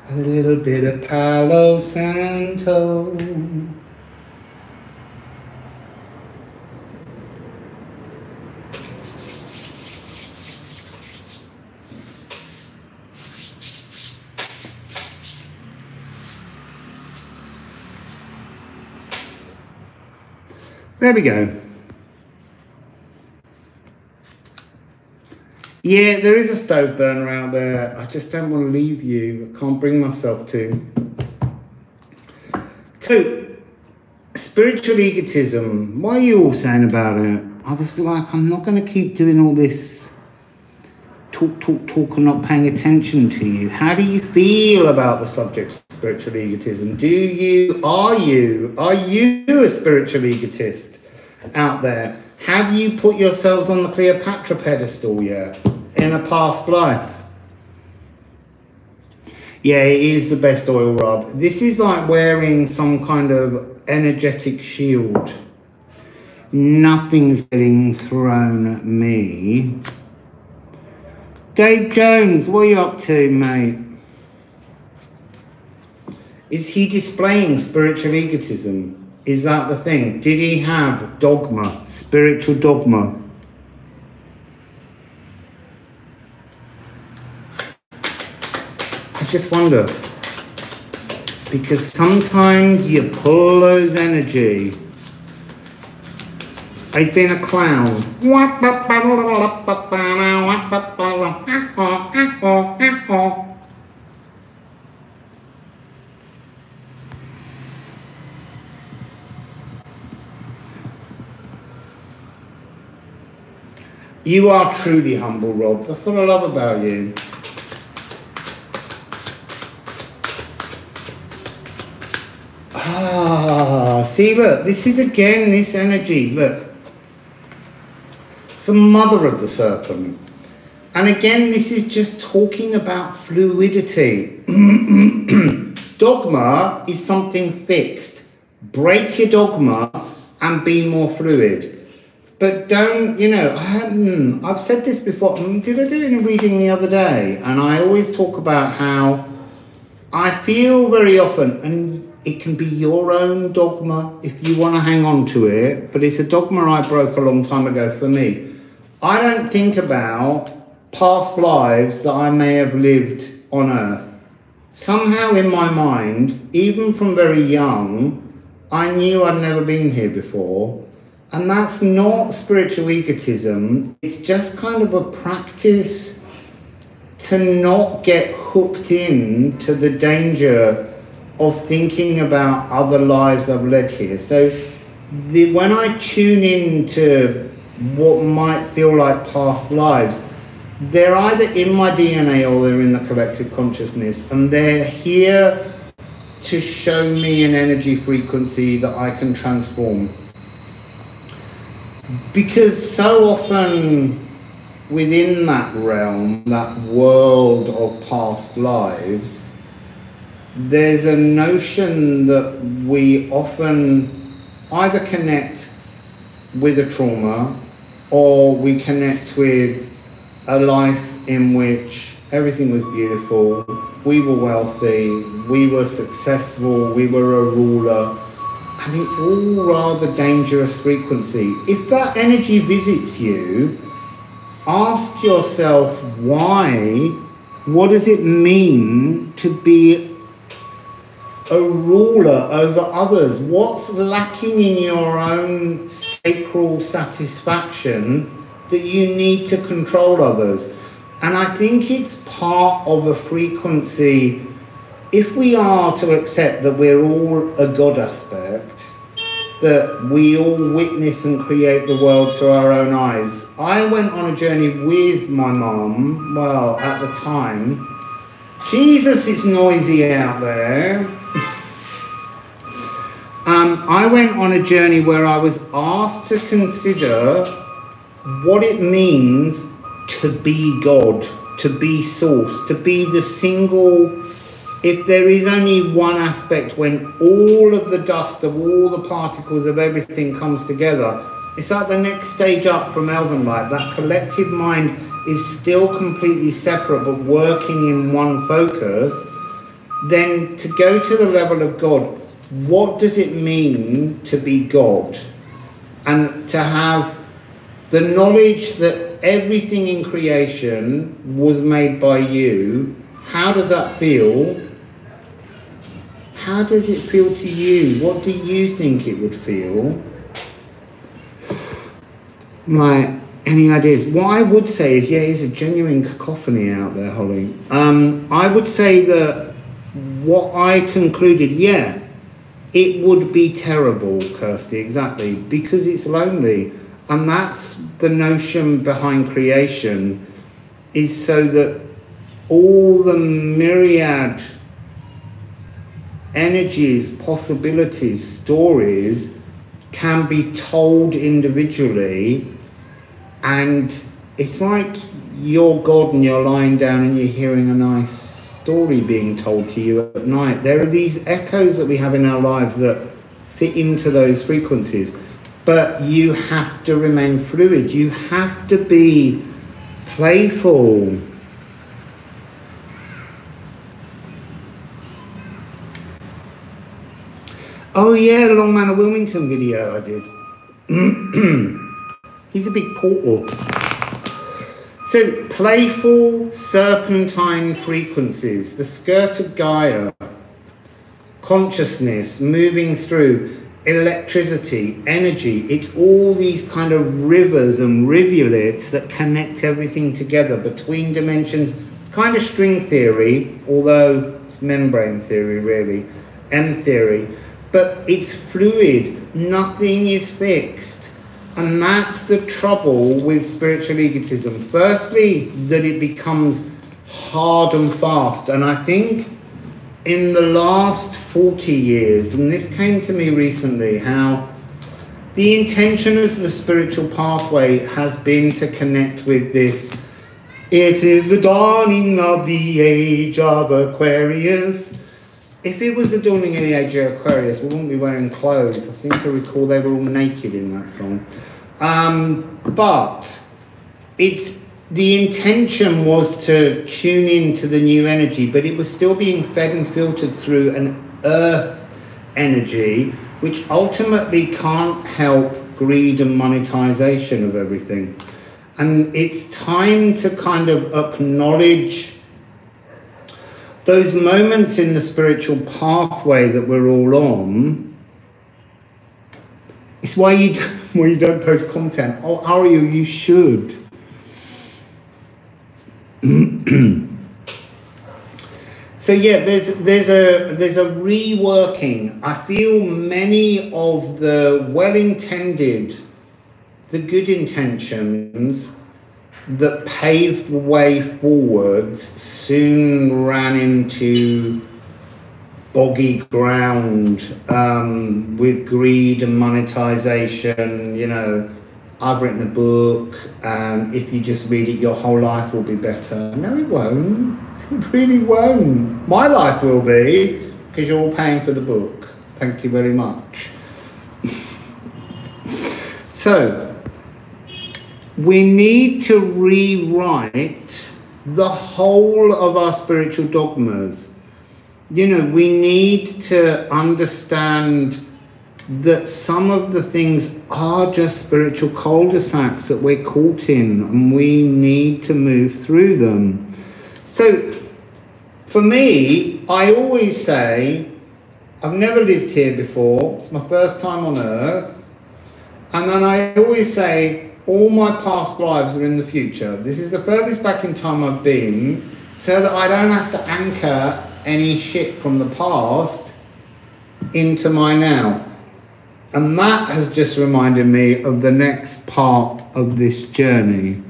A little bit of Palo Santo. There we go. Yeah, there is a stove burner out there. I just don't want to leave you. I can't bring myself to. So, spiritual egotism. What are you all saying about it? I was like, I'm not going to keep doing all this talk and not paying attention to you. How do you feel about the subject of spiritual egotism? Are you a spiritual egotist out there? Have you put yourselves on the Cleopatra pedestal yet in a past life? Yeah, it is the best oil rub. This is like wearing some kind of energetic shield. Nothing's getting thrown at me. Dave Jones, what are you up to, mate? Is he displaying spiritual egotism? Is that the thing? Did he have dogma, spiritual dogma? I just wonder. Because sometimes you pull those energy. He's been a clown. You are truly humble, Rob. That's what I love about you. See, look, this is again this energy. Look, it's the mother of the serpent. And again, this is just talking about fluidity. Dogma is something fixed. Break your dogma and be more fluid. But don't, you know, I've said this before. Did I do it in a reading the other day? And I always talk about how I feel very often, and it can be your own dogma if you want to hang on to it, but it's a dogma I broke a long time ago for me. I don't think about past lives that I may have lived on earth. Somehow in my mind, even from very young, I knew I'd never been here before. And that's not spiritual egotism. It's just kind of a practice to not get hooked in to the danger of thinking about other lives I've led here. So when I tune into what might feel like past lives, they're either in my DNA or they're in the collective consciousness, and they're here to show me an energy frequency that I can transform. Because so often within that realm, that world of past lives, there's a notion that we often either connect with a trauma or we connect with a life in which everything was beautiful, we were wealthy, we were successful, we were a ruler, and it's all rather dangerous frequency. If that energy visits you, ask yourself why. What does it mean to be a ruler over others? What's lacking in your own sacral satisfaction that you need to control others? And I think it's part of a frequency. If we are to accept that we're all a God aspect, that we all witness and create the world through our own eyes. I went on a journey with my mum, well, at the time. Jesus, it's noisy out there. I went on a journey where I was asked to consider what it means to be God, to be Source, to be the single. If there is only one aspect, when all of the dust of all the particles of everything comes together, it's like the next stage up from Elven Light. That collective mind is still completely separate but working in one focus. Then to go to the level of God, what does it mean to be God? And to have the knowledge that everything in creation was made by you, how does that feel? How does it feel to you? What do you think it would feel? Right, Any ideas? What I would say is, yeah, it's a genuine cacophony out there, Holly. I would say that what I concluded, yeah, it would be terrible, Kirsty, exactly, because it's lonely. And that's the notion behind creation, is so that all the myriad energies, possibilities, stories can be told individually. And it's like you're God and you're lying down and you're hearing a nice story being told to you at night. There are these echoes that we have in our lives that fit into those frequencies. But you have to remain fluid. You have to be playful. Oh yeah, the Long Man of Wilmington video I did. He's a big portal. So playful serpentine frequencies, the skirt of Gaia, consciousness moving through, electricity, energy. It's all these kind of rivers and rivulets that connect everything together between dimensions. Kind of string theory, although it's membrane theory really, M theory, but it's fluid. Nothing is fixed. And that's the trouble with spiritual egotism. Firstly, that it becomes hard and fast. And I think in the last 40 years, and this came to me recently, how the intention of the spiritual pathway has been to connect with this. It is the dawning of the age of Aquarius. If it was the dawning of the age of Aquarius, we wouldn't be wearing clothes. I seem to recall they were all naked in that song. But the intention was to tune into the new energy, but it was still being fed and filtered through an earth energy, which ultimately can't help greed and monetization of everything. And it's time to kind of acknowledge those moments in the spiritual pathway that we're all on. It's why you don't post content. Oh, Ariel, you should. So yeah, there's a reworking. I feel many of the well-intended, the good intentions that paved the way forwards soon ran into boggy ground with greed and monetization. You know, I've written a book, and if you just read it, your whole life will be better. No, it won't. It really won't. My life will be, because you're all paying for the book. Thank you very much. So, we need to rewrite the whole of our spiritual dogmas. You know, we need to understand that some of the things are just spiritual cul-de-sacs that we're caught in, and we need to move through them. So, for me, I always say, I've never lived here before. It's my first time on Earth. And then I always say, all my past lives are in the future. This is the furthest back in time I've been, so that I don't have to anchor any shit from the past into my now. And that has just reminded me of the next part of this journey.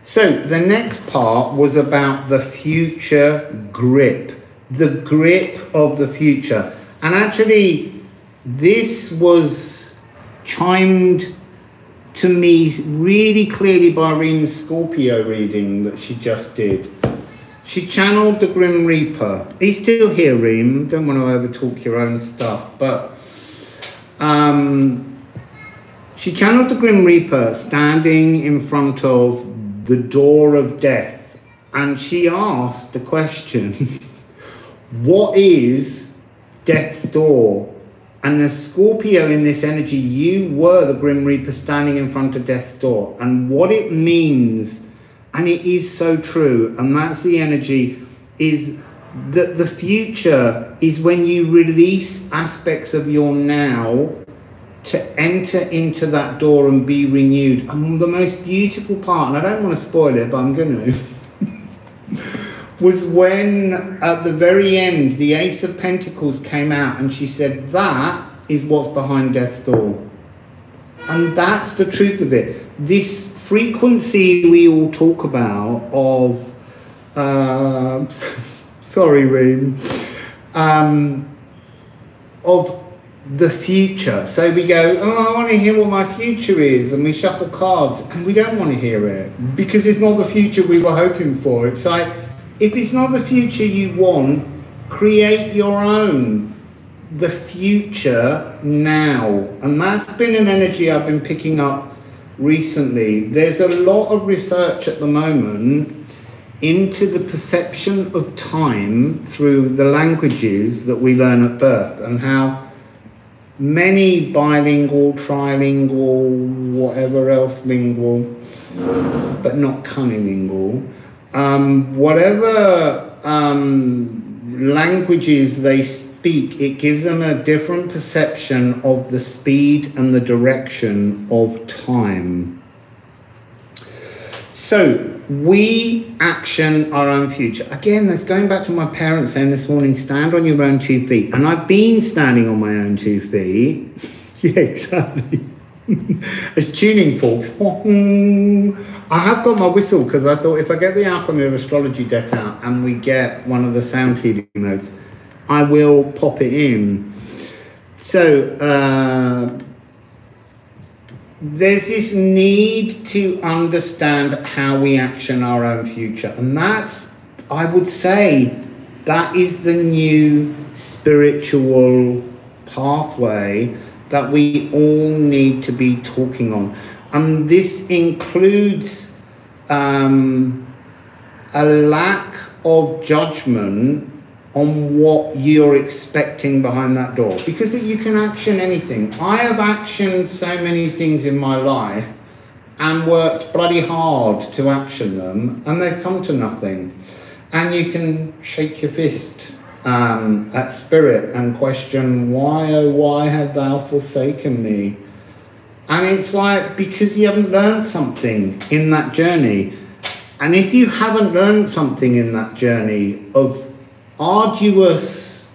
So the next part was about the future grip, the grip of the future. And actually, this was chimed to me really clearly by Reem's Scorpio reading that she just did. She channeled the Grim Reaper. He's still here, Reem. Don't want to overtalk your own stuff, but she channeled the Grim Reaper standing in front of the door of death, and she asked the question, what is death's door? And the Scorpio in this energy, you were the Grim Reaper standing in front of death's door. And what it means, and it is so true, and that's the energy, is that the future is when you release aspects of your now to enter into that door and be renewed. And the most beautiful part, and I don't want to spoil it, but I'm going to, was when at the very end, the Ace of Pentacles came out and she said, that is what's behind death's door. And that's the truth of it. This frequency we all talk about of, sorry, Reem, of the future. So we go, oh, I want to hear what my future is, and we shuffle cards, and we don't want to hear it because it's not the future we were hoping for. It's like, if it's not the future you want, create your own. The future now. And that's been an energy I've been picking up recently. There's a lot of research at the moment into the perception of time through the languages that we learn at birth, and how many bilingual, trilingual, whatever else lingual, but not cunnilingual, whatever languages they speak, it gives them a different perception of the speed and the direction of time. So we action our own future. Again, that's going back to my parents saying this morning, stand on your own 2 feet. And I've been standing on my own 2 feet. Yeah, exactly. As tuning forks. I have got my whistle because I thought if I get the Alchemy of Astrology deck out and we get one of the sound healing notes, I will pop it in. So there's this need to understand how we action our own future. And that's, I would say, that is the new spiritual pathway that we all need to be talking on. And this includes a lack of judgment on what you're expecting behind that door, because you can action anything. I have actioned so many things in my life and worked bloody hard to action them, and they've come to nothing. And you can shake your fist at spirit and question, why, oh why have thou forsaken me? And it's like, because you haven't learned something in that journey. And if you haven't learned something in that journey of arduous,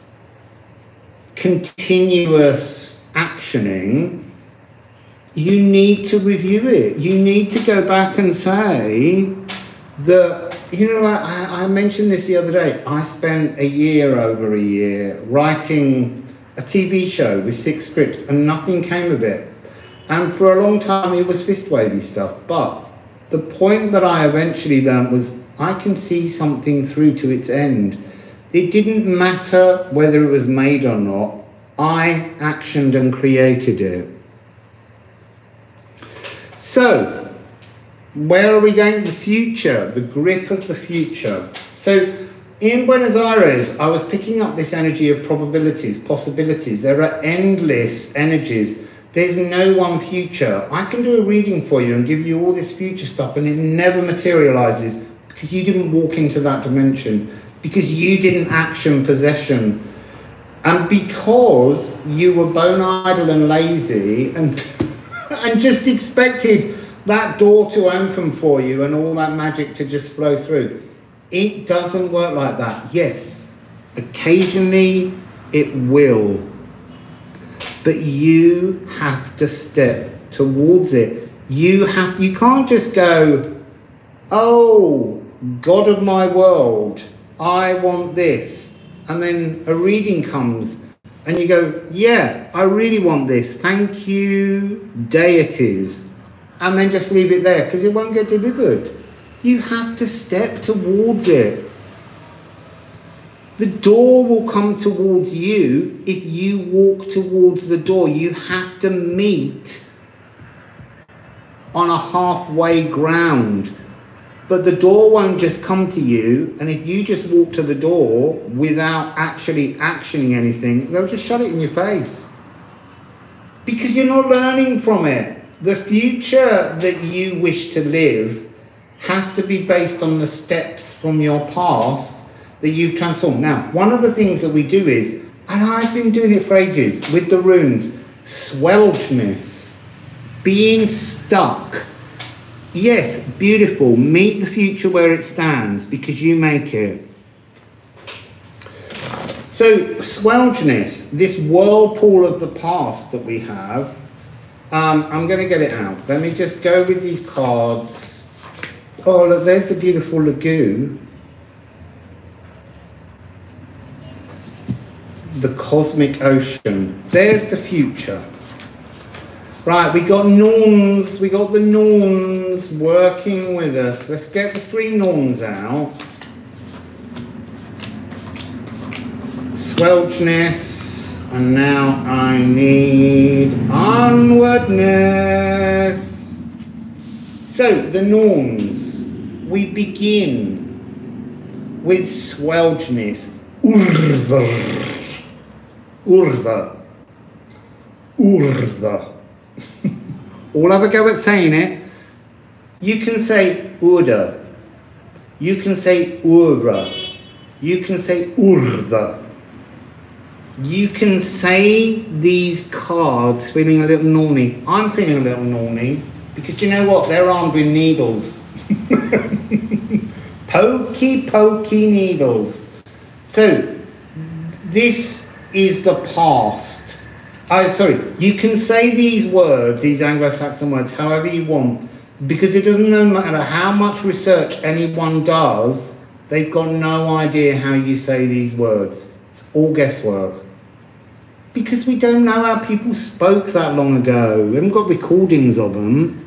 continuous actioning, you need to review it. You need to go back and say that, you know, like I mentioned this the other day, I spent over a year writing a TV show with 6 scripts and nothing came of it. And for a long time it was fist wavy stuff. But the point that I eventually learned was I can see something through to its end. It didn't matter whether it was made or not. I actioned and created it. So, where are we going? The future, the grip of the future. So, in Buenos Aires, I was picking up this energy of probabilities, possibilities. There are endless energies. There's no one future. I can do a reading for you and give you all this future stuff, and it never materializes because you didn't walk into that dimension, because you didn't action possession, and because you were bone idle and lazy and and just expected that door to open for you and all that magic to just flow through. It doesn't work like that. Yes, occasionally it will, but you have to step towards it. You can't just go, oh, God of my world, I want this. And then a reading comes and you go, yeah, I really want this. Thank you, deities. And then just leave it there because it won't get delivered. You have to step towards it. The door will come towards you if you walk towards the door. You have to meet on a halfway ground. But the door won't just come to you, and if you just walk to the door without actually actioning anything, they'll just shut it in your face. Because you're not learning from it. The future that you wish to live has to be based on the steps from your past that you've transformed. Now, one of the things that we do is, and I've been doing it for ages with the runes, Swelgeness, being stuck. Yes, beautiful. Meet the future where it stands because you make it. So, swelgeness, this whirlpool of the past that we have, I'm going to get it out. Let me just go with these cards. Oh, look, there's the beautiful lagoon. The cosmic ocean. There's the future. Right, we got Norns. We got the Norns working with us. Let's get the 3 Norns out. Swelgeness, and now I need onwardness. So the Norns, we begin with swelgeness. Urva. All have a go at saying it. You can say Urda. You can say Ura. You can say Urda. You can say these cards feeling a little naughty. I'm feeling a little naughty because you know what? They're armed with needles. Pokey needles. So, this is the past. You can say these words, these Anglo-Saxon words, however you want, because it doesn't matter how much research anyone does, they've got no idea how you say these words. It's all guesswork. Because we don't know how people spoke that long ago. We haven't got recordings of them.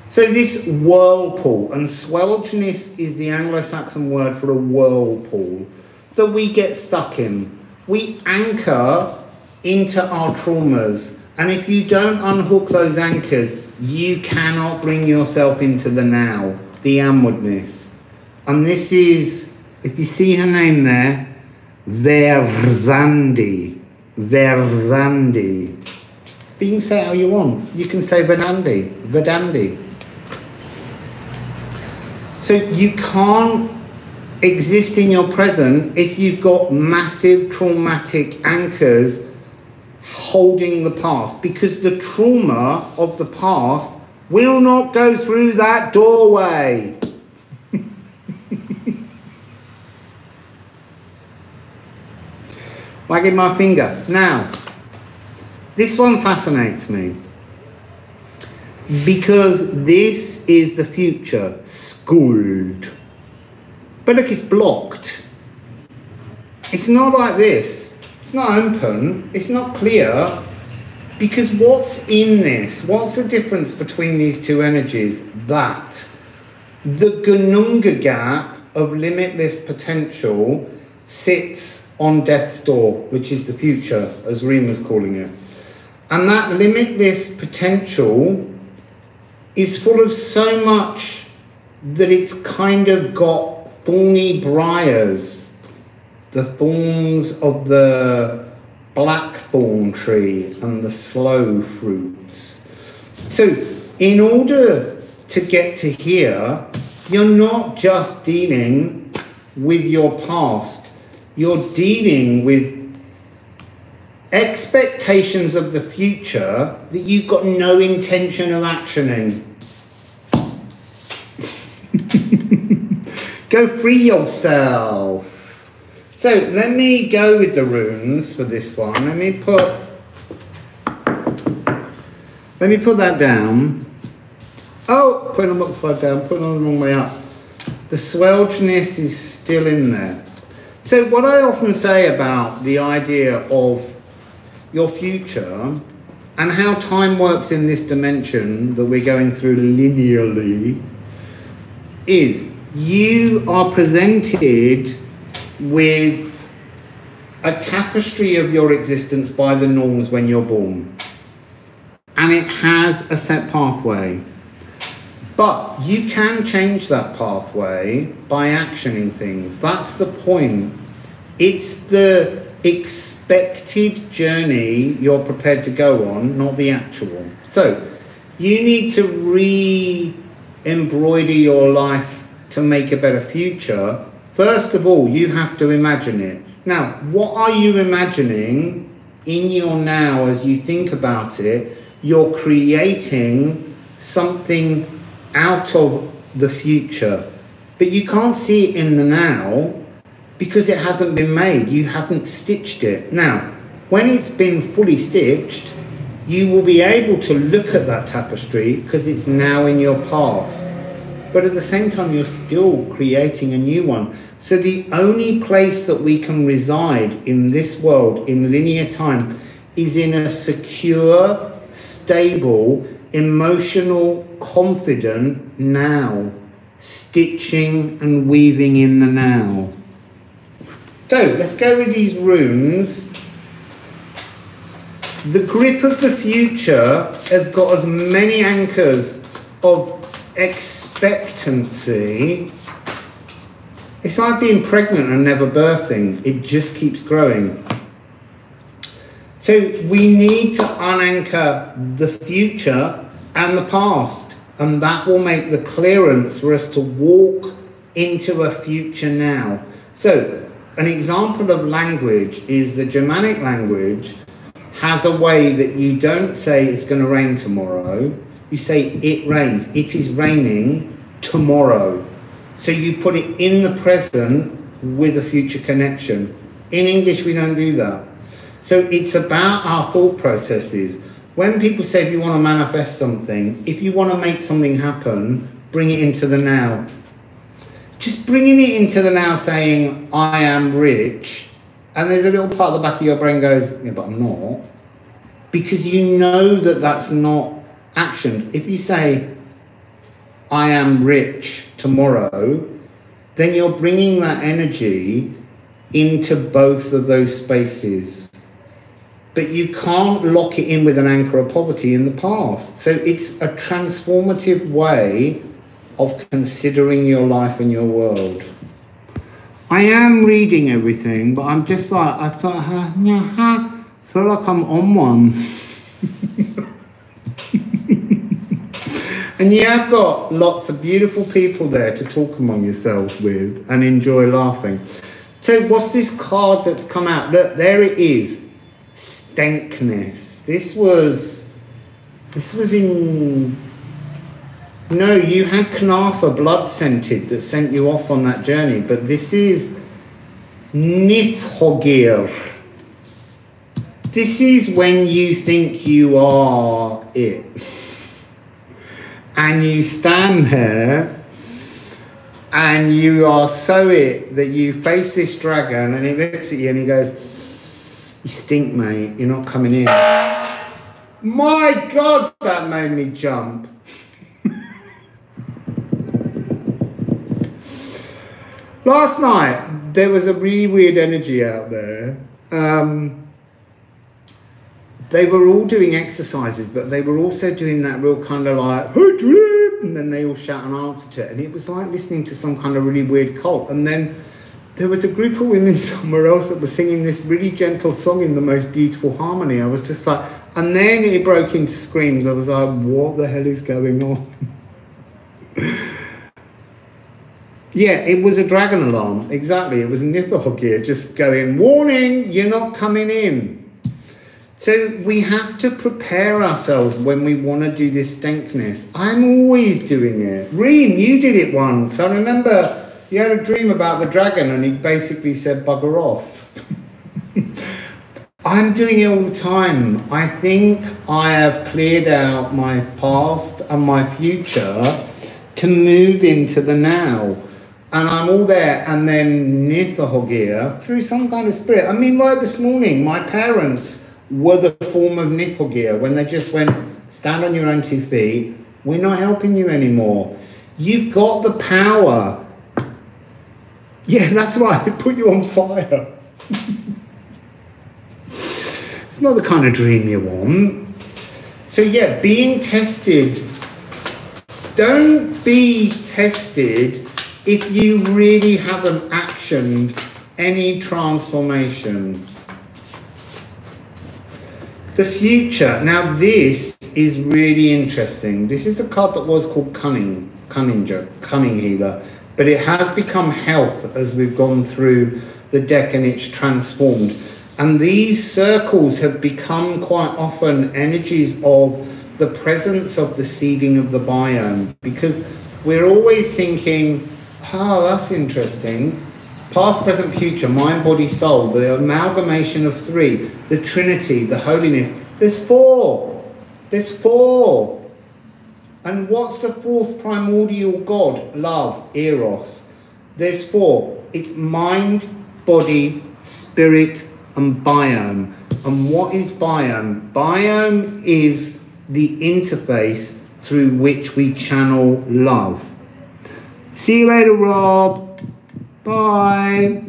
So this whirlpool, and swelgeness is the Anglo-Saxon word for a whirlpool that we get stuck in. We anchor into our traumas, and if you don't unhook those anchors, you cannot bring yourself into the now, the onwardness. And this is, if you see her name there, Verdandi. Verdandi. But you can say it how you want. You can say Verdandi. So you can't exist in your present if you've got massive traumatic anchors holding the past, because the trauma of the past will not go through that doorway. Wagging my finger. Now, this one fascinates me because this is the future, Skuld. But look, it's blocked. It's not like this. It's not open. It's not clear. Because what's in this? What's the difference between these two energies? That the Gununga gap of limitless potential sits on death's door, which is the future, as Rima's calling it. And that limitless potential is full of so much that it's kind of got thorny briars, the thorns of the blackthorn tree and the slow fruits. So in order to get to here, you're not just dealing with your past, you're dealing with expectations of the future that you've got no intention of actioning. Go free yourself. So let me go with the runes for this one. Let me put that down. Oh, putting them upside down, putting them the wrong way up. The swelgeness is still in there. So what I often say about the idea of your future and how time works in this dimension that we're going through linearly is you are presented with a tapestry of your existence by the norms when you're born. And it has a set pathway. But you can change that pathway by actioning things. That's the point. It's the expected journey you're prepared to go on, not the actual. So you need to re-embroider your life to make a better future. First of all, you have to imagine it. Now, what are you imagining in your now, as you think about it, you're creating something out of the future. But you can't see it in the now because it hasn't been made. You haven't stitched it. Now, when it's been fully stitched, you will be able to look at that tapestry because it's now in your past. But at the same time, you're still creating a new one. So the only place that we can reside in this world, in linear time, is in a secure, stable, emotional, confident now. Stitching and weaving in the now. So let's go with these runes. The grip of the future has got as many anchors of expectancy. It's like being pregnant and never birthing. It just keeps growing. So we need to unanchor the future and the past, and that will make the clearance for us to walk into a future now. So an example of language is the Germanic language has a way that you don't say it's going to rain tomorrow. You say it rains. It is raining tomorrow. So you put it in the present with a future connection. In English, we don't do that. So it's about our thought processes. When people say if you want to manifest something, if you want to make something happen, bring it into the now. Just bringing it into the now saying, I am rich, and there's a little part of the back of your brain goes, yeah, but I'm not. Because you know that that's not action. If you say, I am rich tomorrow, then you're bringing that energy into both of those spaces. But you can't lock it in with an anchor of poverty in the past. So it's a transformative way of considering your life and your world. I am reading everything, but I'm just like, I thought, I feel like I'm on one. And you have got lots of beautiful people there to talk among yourselves with and enjoy laughing. So what's this card that's come out? Look, there it is. Stenkness. This was in... No, you had Knafa blood scented that sent you off on that journey, but this is Nithhogir. This is when you think you are it. And you stand there and you are so it that you face this dragon and he looks at you and he goes, you stink, mate, you're not coming in. My God, that made me jump. Last night, there was a really weird energy out there. They were all doing exercises, but they were also doing that real kind of like, and then they all shout an answer to it. And it was like listening to some kind of really weird cult. And then there was a group of women somewhere else that were singing this really gentle song in the most beautiful harmony. I was just like, and then it broke into screams. I was like, what the hell is going on? Yeah, it was a dragon alarm. Exactly. It was Nithhogir just going, warning, you're not coming in. So we have to prepare ourselves when we want to do this stenkness. I'm always doing it. Reem, you did it once. I remember you had a dream about the dragon and he basically said, bugger off. I'm doing it all the time. I think I have cleared out my past and my future to move into the now. And I'm all there, and then Nithhogir, through some kind of spirit. I mean, like this morning, my parents were the form of Nithhogir when they just went, stand on your own 2 feet, we're not helping you anymore. You've got the power. Yeah, that's right, they put you on fire. It's not the kind of dream you want. So yeah, being tested. Don't be tested if you really haven't actioned any transformation. The future. Now this is really interesting. This is the card that was called Cunning Healer, but it has become Health as we've gone through the deck and it's transformed. And these circles have become quite often energies of the presence of the seeding of the biome, because we're always thinking, oh, that's interesting. Past, present, future, mind, body, soul, the amalgamation of three, the Trinity, the holiness. There's four. There's four. And what's the fourth primordial God? Love, Eros. There's four. It's mind, body, spirit, and biome. And what is biome? Biome is the interface through which we channel love. See you later, Rob. Bye.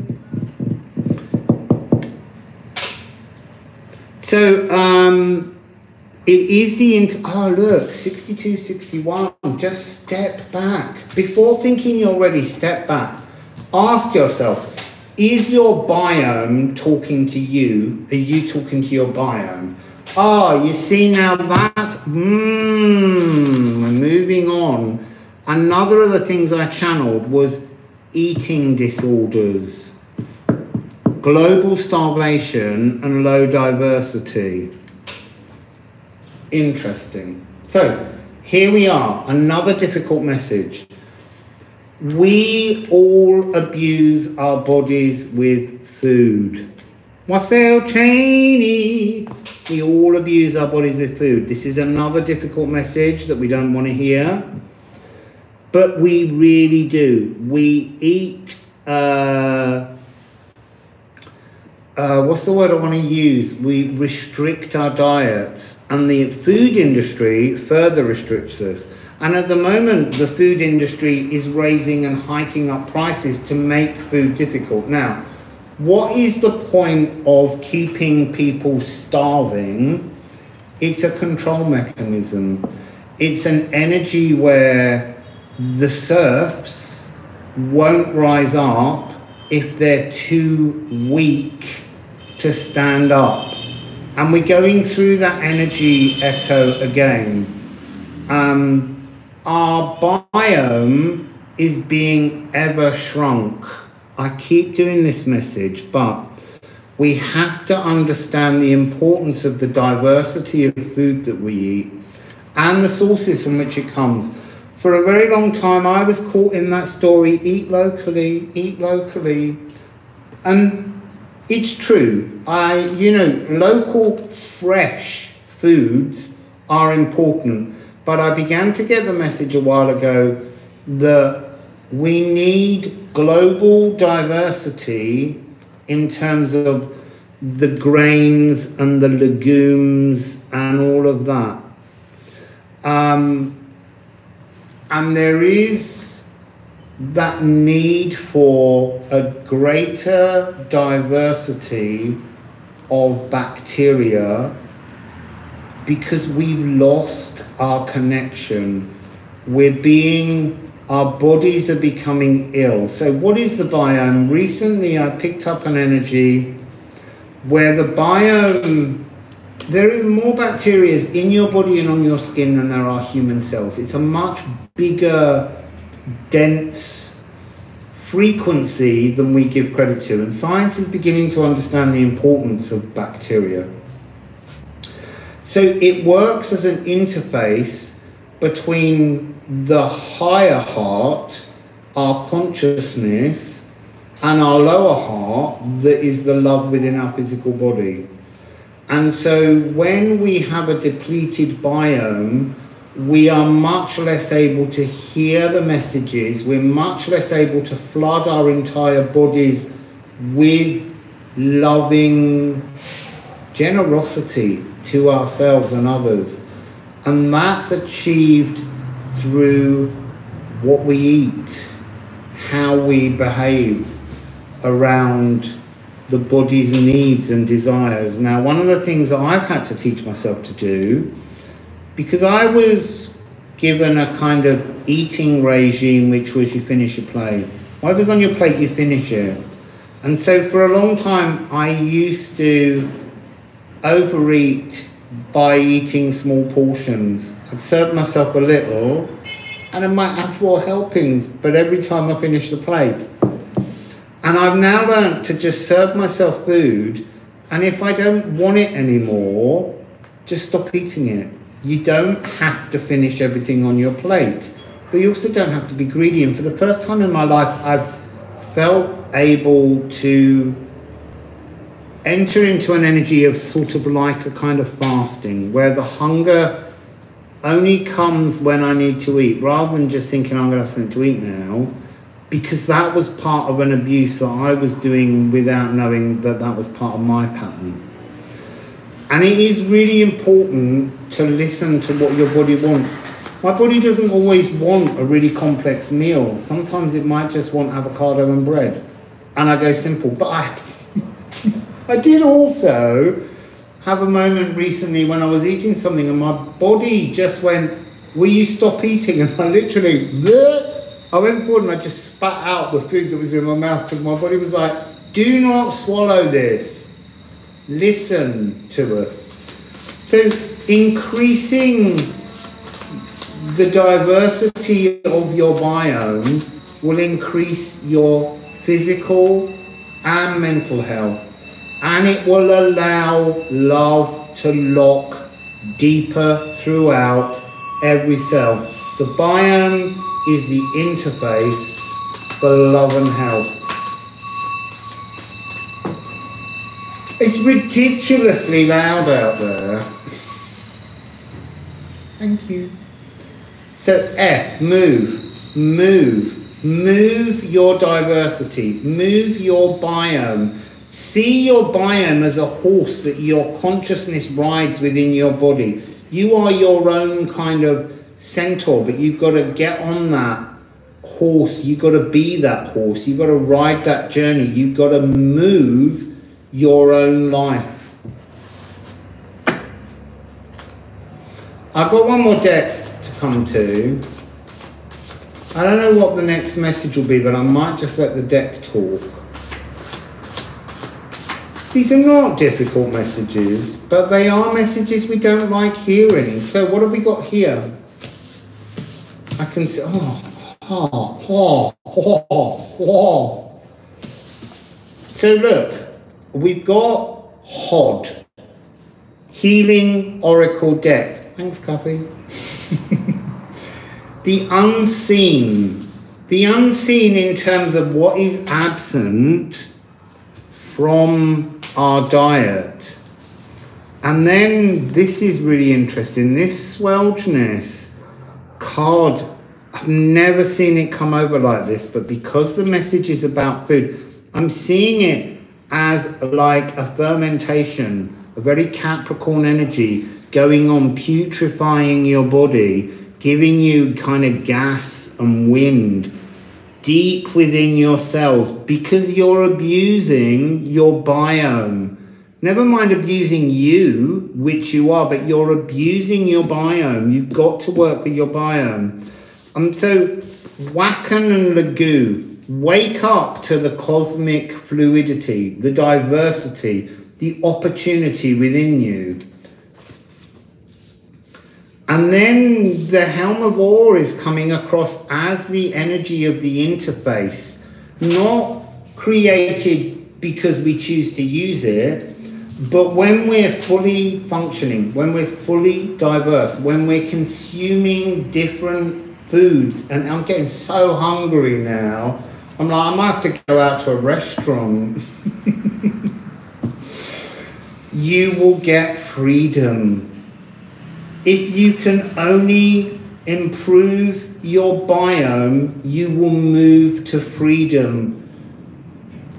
So, it is the oh look, 62, 61. Just step back. Before thinking you're ready, step back. Ask yourself, is your biome talking to you? Are you talking to your biome? Oh, you see now that's, we're moving on. Another of the things I channeled was eating disorders, global starvation, and low diversity. Interesting. So here we are, another difficult message. We all abuse our bodies with food. Wassail Cheney. We all abuse our bodies with food. This is another difficult message that we don't want to hear. But we really do. We eat, what's the word I want to use? We restrict our diets, and the food industry further restricts us. And at the moment, the food industry is raising and hiking up prices to make food difficult. Now, what is the point of keeping people starving? It's a control mechanism. It's an energy where the serfs won't rise up if they're too weak to stand up. And we're going through that energy echo again. Our biome is being ever shrunk. I keep doing this message, but we have to understand the importance of the diversity of food that we eat and the sources from which it comes. For a very long time, I was caught in that story, eat locally, eat locally. And it's true. Local, fresh foods are important. But I began to get the message a while ago that we need global diversity in terms of the grains and the legumes and all of that. And there is that need for a greater diversity of bacteria because we've lost our connection. Our bodies are becoming ill. So what is the biome? Recently I picked up an energy where the biome, there are more bacteria in your body and on your skin than there are human cells. It's a much bigger, dense frequency than we give credit to. And science is beginning to understand the importance of bacteria. So it works as an interface between the higher heart, our consciousness, and our lower heart, that is the love within our physical body. And so when we have a depleted biome, we are much less able to hear the messages. We're much less able to flood our entire bodies with loving generosity to ourselves and others. And that's achieved through what we eat, how we behave around the body's needs and desires. Now, one of the things that I've had to teach myself to do, because I was given a kind of eating regime, which was you finish your plate. Whatever's on your plate, you finish it. And so for a long time, I used to overeat by eating small portions. I'd serve myself a little, and I might have 4 helpings, but every time I finish the plate. And I've now learned to just serve myself food And if I don't want it anymore, just stop eating it. You don't have to finish everything on your plate, but you also don't have to be greedy. And for the first time in my life, I've felt able to enter into an energy of sort of like a kind of fasting, where the hunger only comes when I need to eat, rather than just thinking I'm going to have something to eat now, because that was part of an abuse that I was doing without knowing that that was part of my pattern. And it is really important to listen to what your body wants. My body doesn't always want a really complex meal. Sometimes it might just want avocado and bread. And I go simple. But I did also have a moment recently when I was eating something and my body just went, will you stop eating? And I literally, I went forward and I just spat out the food that was in my mouth, because my body was like, do not swallow this. Listen to us. So increasing the diversity of your biome will increase your physical and mental health, and it will allow love to lock deeper throughout every cell. The biome is the interface for love and health. It's ridiculously loud out there. Thank you. So, move your diversity, move your biome. See your biome as a horse that your consciousness rides within your body. You are your own kind of centaur, but you've got to get on that horse. You've got to be that horse. You've got to ride that journey. You've got to move your own life. I've got one more deck to come to. I don't know what the next message will be, but I might just let the deck talk. These are not difficult messages, but they are messages we don't like hearing. So what have we got here? I can see, So look, we've got HOD, Healing Oracle Deck. Thanks, Coffee. The unseen. The unseen in terms of what is absent from our diet. And then this is really interesting. This Swelgeness card, I've never seen it come over like this, but because the message is about food, I'm seeing it as like a fermentation, a very Capricorn energy going on, putrefying your body, giving you kind of gas and wind deep within your cells, because you're abusing your biome. Never mind abusing you, which you are, but you're abusing your biome. You've got to work with your biome. So Wakan and Lagu, wake up to the cosmic fluidity, the diversity, the opportunity within you. And then the Helm of Ore is coming across as the energy of the interface, not created because we choose to use it, but when we're fully functioning, when we're fully diverse, when we're consuming different foods. And I'm getting so hungry now. I'm like, I might have to go out to a restaurant. You will get freedom. If you can only improve your biome, you will move to freedom,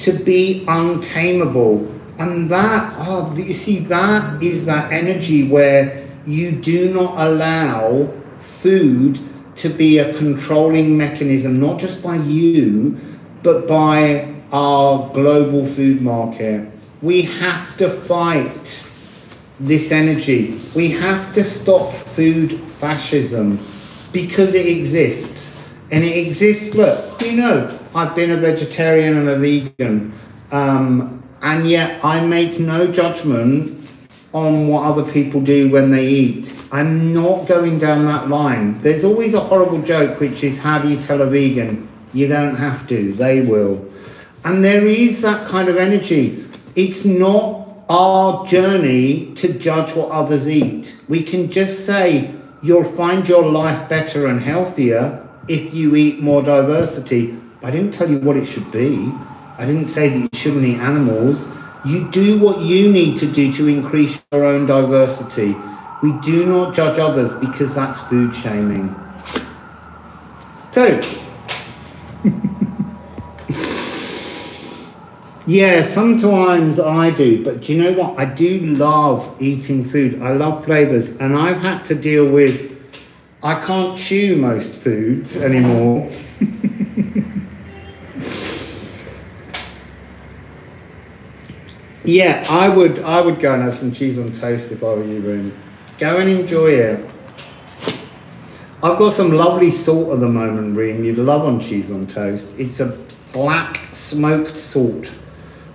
to be untamable. And that, you see, that is that energy where you do not allow food to be a controlling mechanism, not just by you, but by our global food market. We have to fight this energy. We have to stop food fascism, because it exists. And it exists, look, you know, I've been a vegetarian and a vegan, and yet I make no judgment on what other people do when they eat. I'm not going down that line. There's always a horrible joke, which is, how do you tell a vegan? You don't have to, they will. And there is that kind of energy. It's not our journey to judge what others eat. We can just say, you'll find your life better and healthier if you eat more diversity. I didn't tell you what it should be. I didn't say that you shouldn't eat animals. You do what you need to do to increase your own diversity. We do not judge others because that's food shaming. So, yeah, sometimes I do, but do you know what? I do love eating food. I love flavours, and I've had to deal with, I can't chew most foods anymore. Yeah, I would go and have some cheese on toast if I were you, Rin. Go and enjoy it. I've got some lovely salt at the moment, Rin. You'd love on cheese on toast. It's a black smoked salt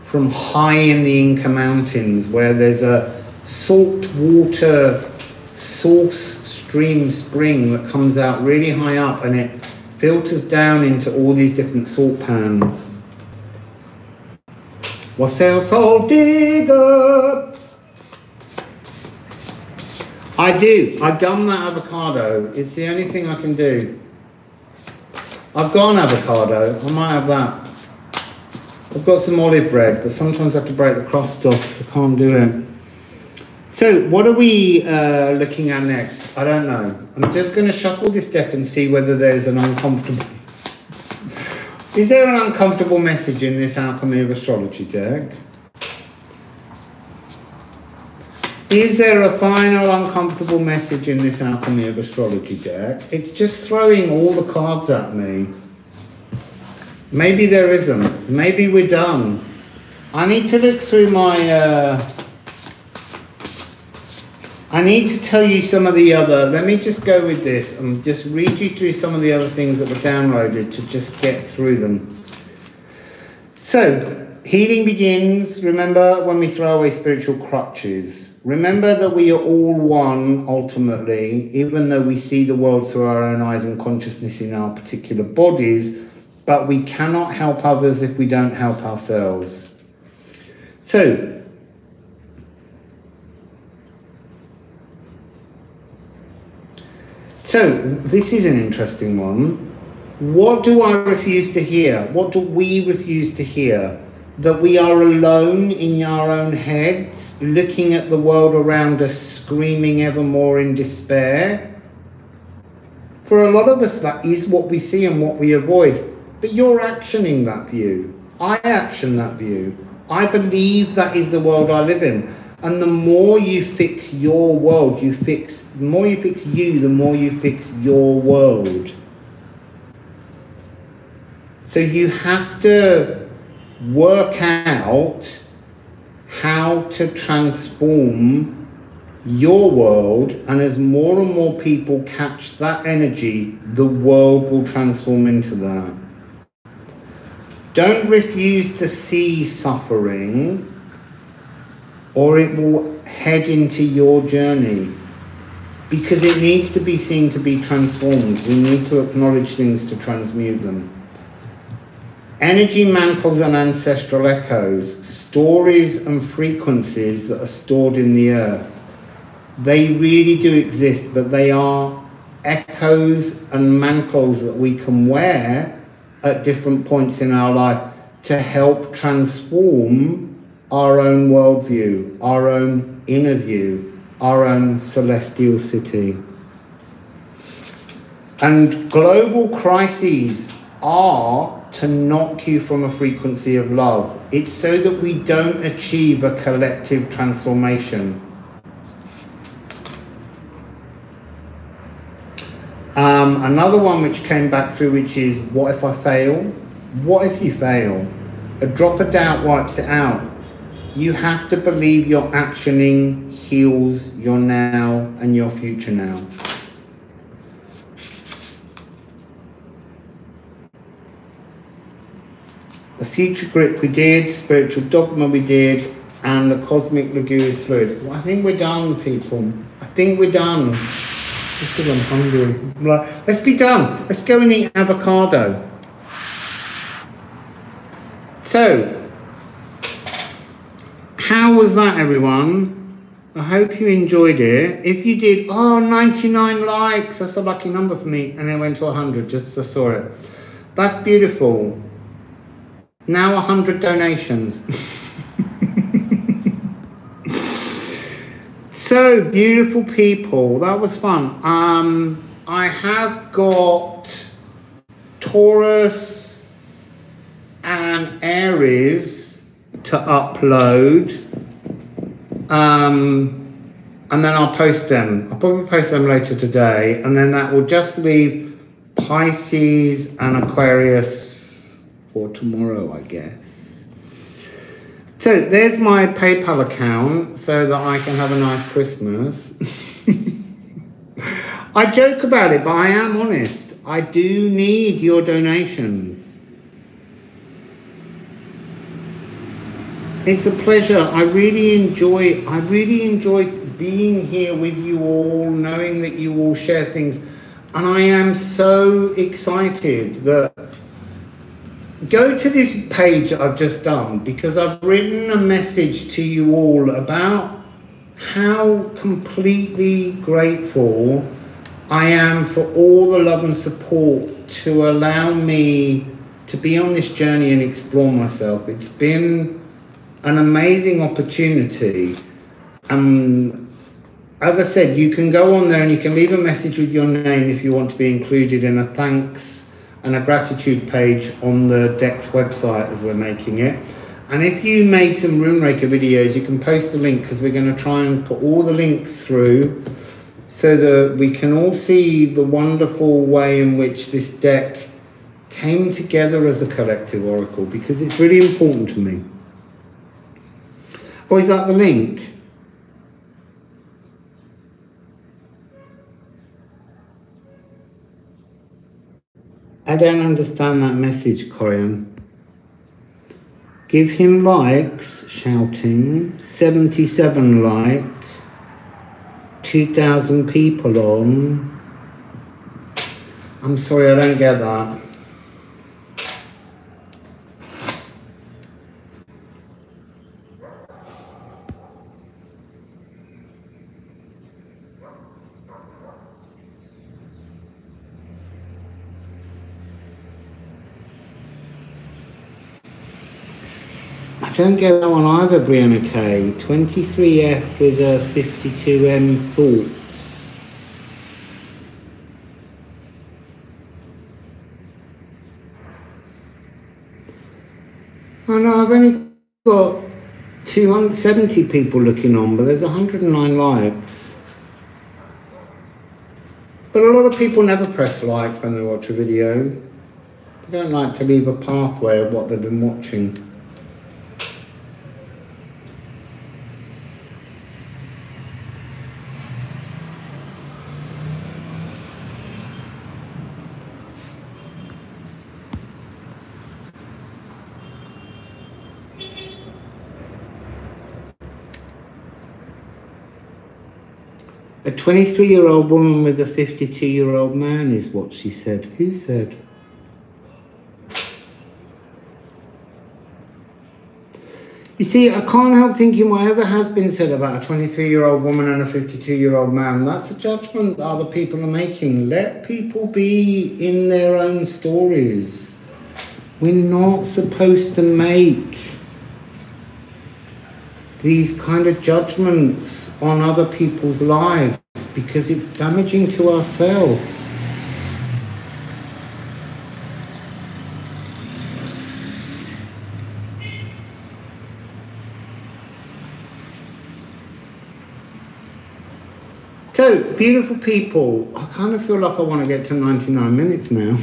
from high in the Inca Mountains, where there's a salt water source stream spring that comes out really high up, and it filters down into all these different salt pans. Wassail salt digger. I gum that avocado. It's the only thing I can do. I've got an avocado. I might have that. I've got some olive bread, but sometimes I have to break the crust off because I can't do it. So what are we looking at next? I don't know. I'm just going to shuffle this deck and see whether there's an uncomfortable... Is there an uncomfortable message in this Alchemy of Astrology deck? Is there a final uncomfortable message in this Alchemy of Astrology deck? It's just throwing all the cards at me. Maybe there isn't. Maybe we're done. I need to look through my... I need to tell you some of the other... Let me just go with this and just read you through some of the other things that were downloaded to just get through them. So, healing begins, remember, when we throw away spiritual crutches. Remember that we are all one, ultimately, even though we see the world through our own eyes and consciousness in our particular bodies, but we cannot help others if we don't help ourselves. So, this is an interesting one. What do I refuse to hear? What do we refuse to hear? That we are alone in our own heads, looking at the world around us, screaming ever more in despair? For a lot of us, that is what we see and what we avoid. But you're actioning that view. I action that view. I believe that is the world I live in. And the more you fix your world, the more you fix you, the more you fix your world. So you have to work out how to transform your world, and as more and more people catch that energy, the world will transform into that. Don't refuse to see suffering, or it will head into your journey, because it needs to be seen to be transformed. We need to acknowledge things to transmute them. Energy mantles and ancestral echoes, stories and frequencies that are stored in the earth. They really do exist, but they are echoes and mantles that we can wear at different points in our life to help transform our own worldview, our own inner view, our own celestial city. And global crises are to knock you from a frequency of love. It's so that we don't achieve a collective transformation. Another one which came back through, which is, what if I fail? What if you fail? A drop of doubt wipes it out. You have to believe your actioning heals your now and your future now. The future grip we did, spiritual dogma we did, and the cosmic Laguis fluid. Well, I think we're done, people. I think we're done. Just because I'm hungry. I'm like, let's be done. Let's go and eat avocado. how was that, everyone? I hope you enjoyed it. If you did, 99 likes. That's a lucky number for me. And it went to 100, just as I saw it. That's beautiful. Now 100 donations. So, beautiful people. That was fun. I have got Taurus and Aries to upload. And then I'll post them. I'll probably post them later today. And then that will just leave Pisces and Aquarius for tomorrow, I guess. So there's my PayPal account so that I can have a nice Christmas. I joke about it, but I am honest. I do need your donations. It's a pleasure. I really enjoy being here with you all, knowing that you all share things. And I am so excited that go to this page I've just done, because I've written a message to you all about how completely grateful I am for all the love and support to allow me to be on this journey and explore myself. It's been an amazing opportunity. As I said, you can go on there and you can leave a message with your name if you want to be included in a thanks and a gratitude page on the Dex website as we're making it. And if you made some Runeraker videos, you can post the link, because we're going to try and put all the links through so that we can all see the wonderful way in which this deck came together as a collective oracle, because it's really important to me. Or is that the link? I don't understand that message, Corian. Give him likes, shouting. 77 like. 2,000 people on. I'm sorry, I don't get that. I don't get that one either, Brianna K. 23F with a 52M thoughts. I know I've only got 270 people looking on, but there's 109 likes. But a lot of people never press like when they watch a video. They don't like to leave a pathway of what they've been watching. A 23-year-old woman with a 52-year-old man is what she said. Who said? You see, I can't help thinking whatever has been said about a 23-year-old woman and a 52-year-old man, that's a judgment that other people are making. Let people be in their own stories. We're not supposed to make these kind of judgments on other people's lives, because it's damaging to ourselves. So, beautiful people, I kind of feel like I want to get to 99 minutes now.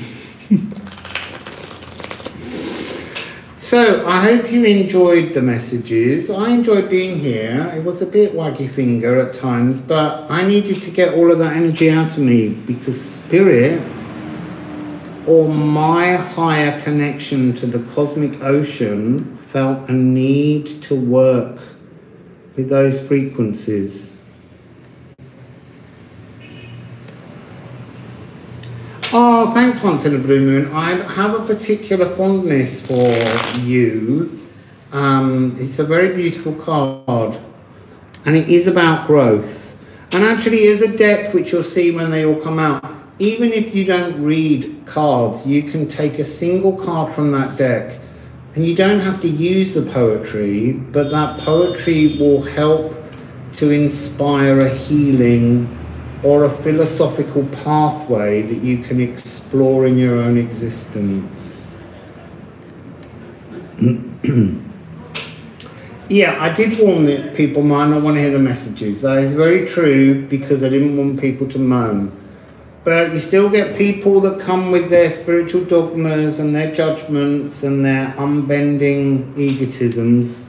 So, I hope you enjoyed the messages. I enjoyed being here. It was a bit waggy finger at times, but I needed to get all of that energy out of me, because spirit, or my higher connection to the cosmic ocean, felt a need to work with those frequencies. Oh, thanks, Once in a Blue Moon. I have a particular fondness for you, It's a very beautiful card, and it is about growth. And actually, as a deck, which you'll see when they all come out, even if you don't read cards, you can take a single card from that deck, and you don't have to use the poetry, but that poetry will help to inspire a healing or a philosophical pathway that you can explore in your own existence. Yeah, I did warn that people might not want to hear the messages. That is very true, because I didn't want people to moan. But you still get people that come with their spiritual dogmas and their judgments and their unbending egotisms.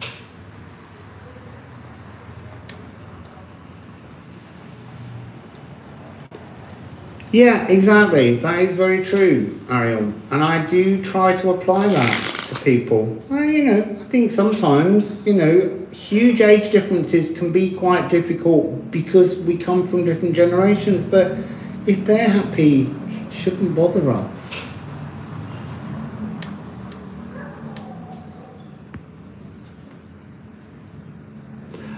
Yeah, exactly. That is very true, Ariel. And I do try to apply that to people. I think sometimes, huge age differences can be quite difficult because we come from different generations. But if they're happy, it shouldn't bother us.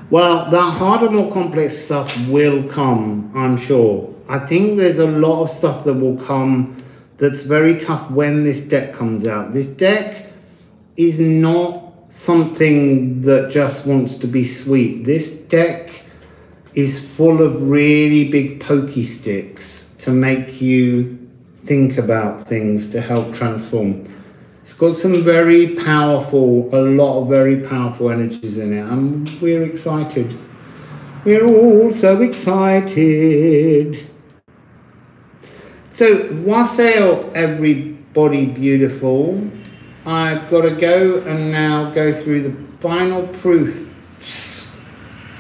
Well, that harder, more complex stuff will come, I'm sure. I think there's a lot of stuff that will come that's very tough when this deck comes out. This deck is not something that just wants to be sweet. This deck is full of really big pokey sticks to make you think about things to help transform. It's got some a lot of very powerful energies in it, and we're excited. We're all so excited. So, wassail, everybody beautiful. I've got to go and now go through the final proofs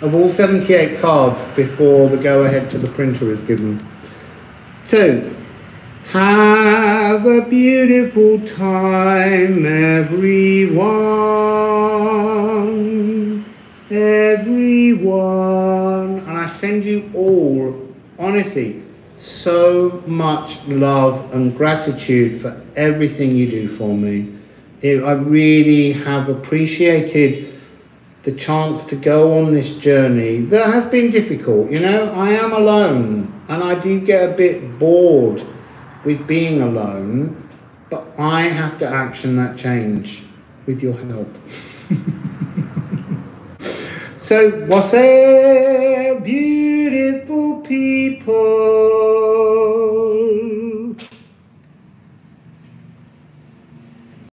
of all 78 cards before the go-ahead to the printer is given. So, have a beautiful time, everyone. And I send you all, honestly, so much love and gratitude for everything you do for me. I really have appreciated the chance to go on this journey that has been difficult. I am alone, and I do get a bit bored with being alone, but I have to action that change with your help. So, wassail, beautiful people.